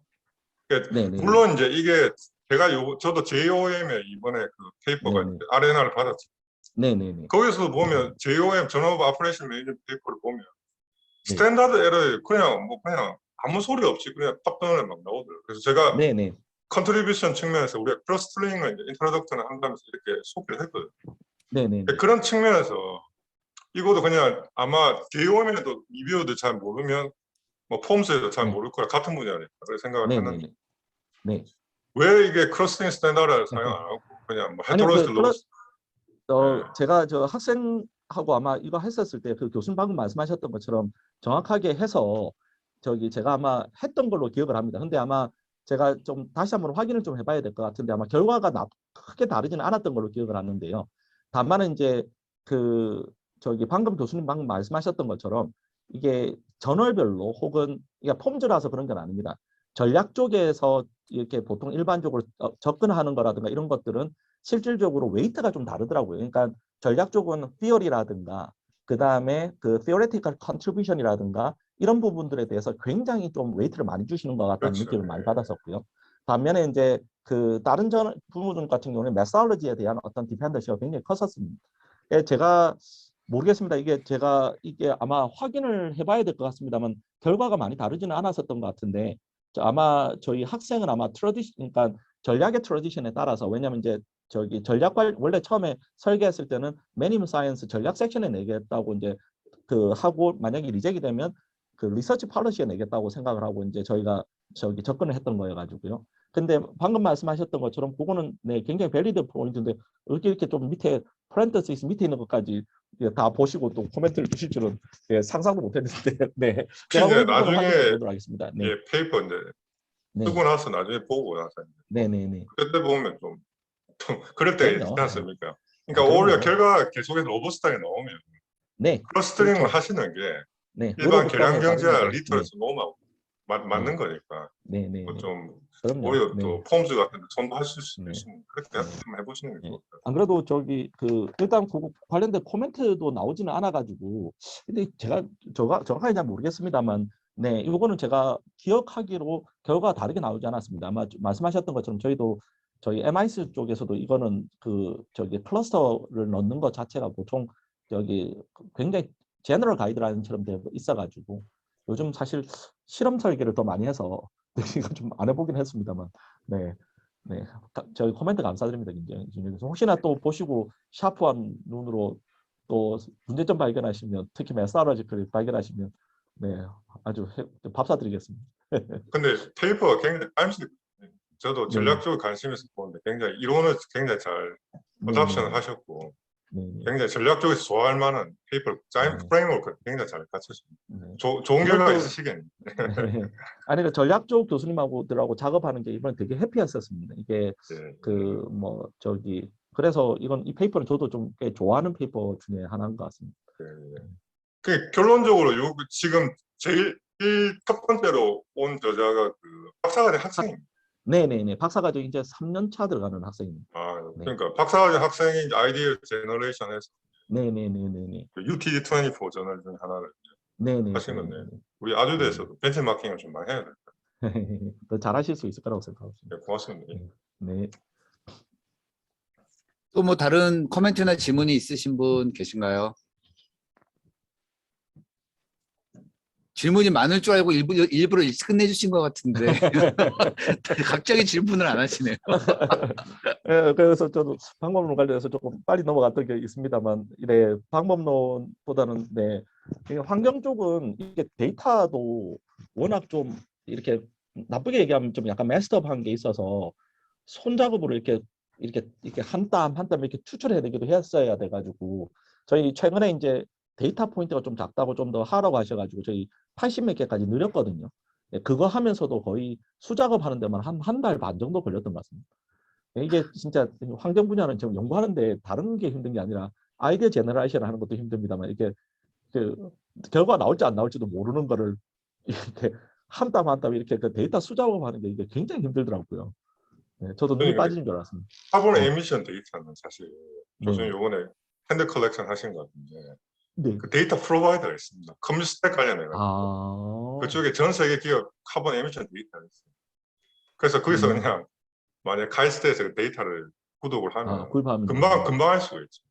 그러니까 네, 네. 물론 이제 이게 저도 JOM에 이번에 그 페이퍼가 네, 네. R&R을 받았죠. 네, 네, 네. 거기서 보면 JOM 저널 오브 오퍼레이션 매니지먼트 페이퍼를 보면 네. 스탠다드 에러 그냥 아무 소리 없이 그냥 팝다운에 막 나오더라고요. 그래서 제가 네, 네. 컨트리뷰션 측면에서 우리가 클러스터링을 이제 인트로덕션을 한다면서 이렇게 소개를 했거든요. 네, 네. 네. 그런 측면에서 이것도 그냥 아마 JOM에도 리뷰도 잘 모르면 뭐 폼스에도 잘 네. 모를 거라 같은 분야니까 그렇게 생각을 네, 했는데 네. 네. 왜 이게 크로스팅 스탠다드를 사용 안 하고 그냥 뭐 아니, 헤테로스 로스 제가 저 학생하고 아마 이거 했었을 때 그 교수님 방금 말씀하셨던 것처럼 정확하게 해서 제가 아마 했던 걸로 기억을 합니다. 근데 아마 제가 좀 다시 한번 확인을 좀 해봐야 될 것 같은데 아마 결과가 크게 다르지는 않았던 걸로 기억을 하는데요. 다만 이제 방금 교수님 방금 말씀하셨던 것처럼 이게 저널별로 혹은 이게 폼즈라서 그런 건 아닙니다. 전략 쪽에서 이렇게 보통 일반적으로 접근하는 거라든가 이런 것들은 실질적으로 웨이트가 좀 다르더라고요. 그러니까 전략 쪽은 theory라든가 그 다음에 theoretical contribution이라든가 이런 부분들에 대해서 굉장히 좀 웨이트를 많이 주시는 것 같다는 그렇죠. 느낌을 많이 받았었고요. 반면에 이제 다른 부분 같은 경우는 메소돌로지에 대한 어떤 디펜던시가 굉장히 컸었습니다. 제가 모르겠습니다. 이게 아마 확인을 해봐야 될 것 같습니다만 결과가 많이 다르지는 않았었던 것 같은데 아마 저희 학생은 아마 그러니까 전략의 트래디션에 따라서 왜냐하면 이제 원래 처음에 설계했을 때는 매니즘 사이언스 전략 섹션에 내겠다고 이제 하고 만약에 리젝이 되면 리서치 팔러시에 내겠다고 생각을 하고 이제 저희가 접근을 했던 거여가지고요. 근데 방금 말씀하셨던 것처럼 그거는 굉장히 밸리드 포인트인데 이렇게 좀 밑에 프렌터시스 밑에 있는 것까지 다 보시고 또 코멘트를 주실 줄은 상상도 못했는데 네. 제가 이제 나중에 나중에 보도록 하겠습니다. 네. 페이퍼 이제 네. 쓰고 나서 나중에 보고 나서 네네네. 그때 보면 좀 그럴 때가 그럼요. 있지 않습니까? 아, 그러니까 오히려 그럼요. 결과가 계속해서 로버스트하게 나오면 네. 클러스터링을 그렇죠. 하시는 게 네. 일반 노력을 떠나서 계량경제와 다른 거죠. 네. 리터러스 노하우 맞는 네. 거니까 네네네. 좀 그럼요. 오히려 네. 또 폼즈 같은 데 손도하실 수 네. 있으면 그렇게 네. 한번 해보시는 게 네. 좋을 것 같아요. 안 그래도 저기 그 일단 그 관련된 코멘트도 나오지는 않아 가지고 근데 제가 정확하게 잘 모르겠습니다만 네 이거는 제가 기억하기로 결과가 다르게 나오지 않았습니다. 아마 말씀하셨던 것처럼 저희도 저희 MIS 쪽에서도 이거는 그 저기 클러스터를 넣는 것 자체가 보통 저기 굉장히 제너럴 가이드라인처럼 되어 있어 가지고 요즘 사실 실험 설계를 더 많이 해서 이거 좀 안 해보긴 했습니다만 네. 네, 저희 코멘트 감사드립니다, 굉장히. 그래서 혹시나 또 보시고 샤프한 눈으로 또 문제점 발견하시면, 특히 메사로지컬 발견하시면, 네, 아주 밥 사드리겠습니다. 근데 페이퍼가 굉장히 저도 네, 전략 쪽에 관심 있어서 보는데 굉장히 이론을 굉장히 잘 네, 어답션을 네, 하셨고 네, 네, 굉장히 전략 쪽에서 좋아할 만한 페이퍼 네, 프레임워크 굉장히 잘 갖추셨습니다. 네. 좋은 이번 결과 또 있으시겠네요. 네. 아니 그 전략 쪽 교수님하고들하고 작업하는 게 이번에 되게 해피했었습니다. 이게 예, 그 뭐 저기 그래서 이 페이퍼는 저도 좀 꽤 좋아하는 페이퍼 중에 하나인 것 같습니다. 예. 그 결론적으로 지금 제일 첫 번째로 온 저자가 그 박사과정 학생입니다. 네네네. 박사과정 이제 3년 차 들어가는 학생입니다. 아, 네. 그러니까 박사과정 학생이 아이디어 제너레이션에서 네네네네네. UTD24 저널 중에 하나를 네네. 하신 건데 우리 아주대에서도 벤치마킹을 좀 많이 해야 돼요. 더 잘하실 수 있을 거라고 생각합니다. 네, 고맙습니다. 네. 또 뭐 다른 코멘트나 질문이 있으신 분 계신가요? 질문이 많을 줄 알고 일부러 일찍 끝내주신 것 같은데 갑자기 질문을 안 하시네요. 예, 그래서 저도 방법론 관련해서 조금 빨리 넘어갔던 게 있습니다만, 네, 방법론보다는 네, 이게 환경 쪽은 이게 데이터도 워낙 좀 이렇게 나쁘게 얘기하면 좀 약간 메스업한 게 있어서 손작업으로 이렇게 한 땀 한 땀 이렇게 추출해야 되기도 했어야 돼가지고 저희 최근에 이제 데이터 포인트가 좀 작다고 좀 더 하라고 하셔가지고 저희 80몇 개까지 늘렸거든요. 예, 그거 하면서도 거의 수작업 하는 데만 한 달 반 정도 걸렸던 것 같습니다. 이게 진짜 환경 분야는 지금 연구하는데 다른 게 힘든 게 아니라 아이디어 제너레이션 하는 것도 힘듭니다만 이게 그 결과 나올지 안 나올지도 모르는 거를 이렇게 한 땀 한 땀 이렇게 그 데이터 수작업 하는 게 이게 굉장히 힘들더라고요. 네, 저도 눈이 그러니까 빠지는 줄 알았습니다. 카본 네. 에미션 데이터는 사실 교수님 네. 요번에 핸드 컬렉션 하신 것 같은데 네. 그 데이터 프로바이더가 있습니다. 컴스택 관련해가지고 아. 그쪽에 전 세계 기업 카본 에미션 데이터가 있어요. 그래서 거기서 그냥 만약 카이스트에서 그 데이터를 구독을 하면 구입하면 금방 할 수가 있죠.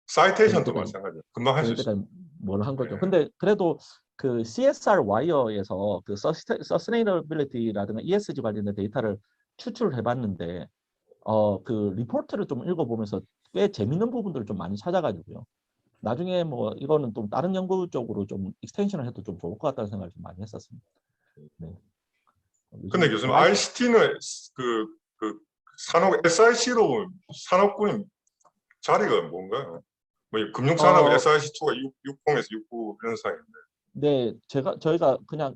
사이테이션도 그럴 때까지- 마찬가지예요. 금방 할 수 그럴 있어요. 때까지 뭘 한 거죠. 네. 근데 그래도 그 CSR 와이어에서 그 서스테이너빌리티라든가 ESG 관련된 데이터를 추출을 해봤는데 그 리포트를 좀 읽어보면서 꽤 재밌는 부분들을 좀 많이 찾아가지고요. 나중에 뭐 이거는 좀 다른 연구 쪽으로 좀 익스텐션을 해도 좀 좋을 것 같다는 생각을 좀 많이 했었습니다. 네. 근데 요즘 교수님 ICT는 그 산업 SIC로 산업군인 자리가 뭔가요? 뭐 금융산업 SIC2가 60에서 69 이런 사이인데. 네, 저희가 그냥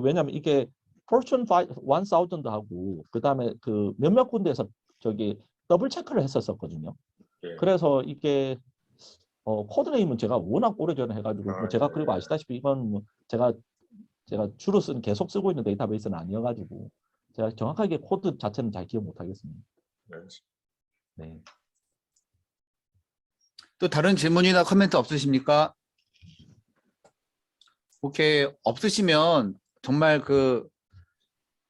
왜냐면 이게 Fortune 1000하고 그다음에 그 몇몇 군데에서 저기 더블 체크를 했었거든요. 예. 그래서 이게 코드네임은 제가 워낙 오래전에 해가지고 뭐 제가 그리고 아시다시피 이건 뭐 제가 주로 계속 쓰고 있는 데이터베이스는 아니어가지고 제가 정확하게 코드 자체는 잘 기억 못하겠습니다. 네. 또 다른 질문이나 코멘트 없으십니까? 오케이, 없으시면 정말 그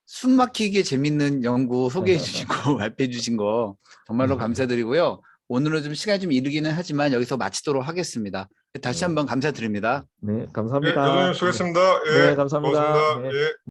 숨막히게 재밌는 연구 소개해 주시고 발표해 주신 거 정말로 감사드리고요. 오늘은 좀 시간이 좀 이르기는 하지만 여기서 마치도록 하겠습니다. 다시 한번 감사드립니다. 네, 예, 감사합니다. 교수님 수고했습니다. 예, 네, 감사합니다. 고맙습니다. 네. 예.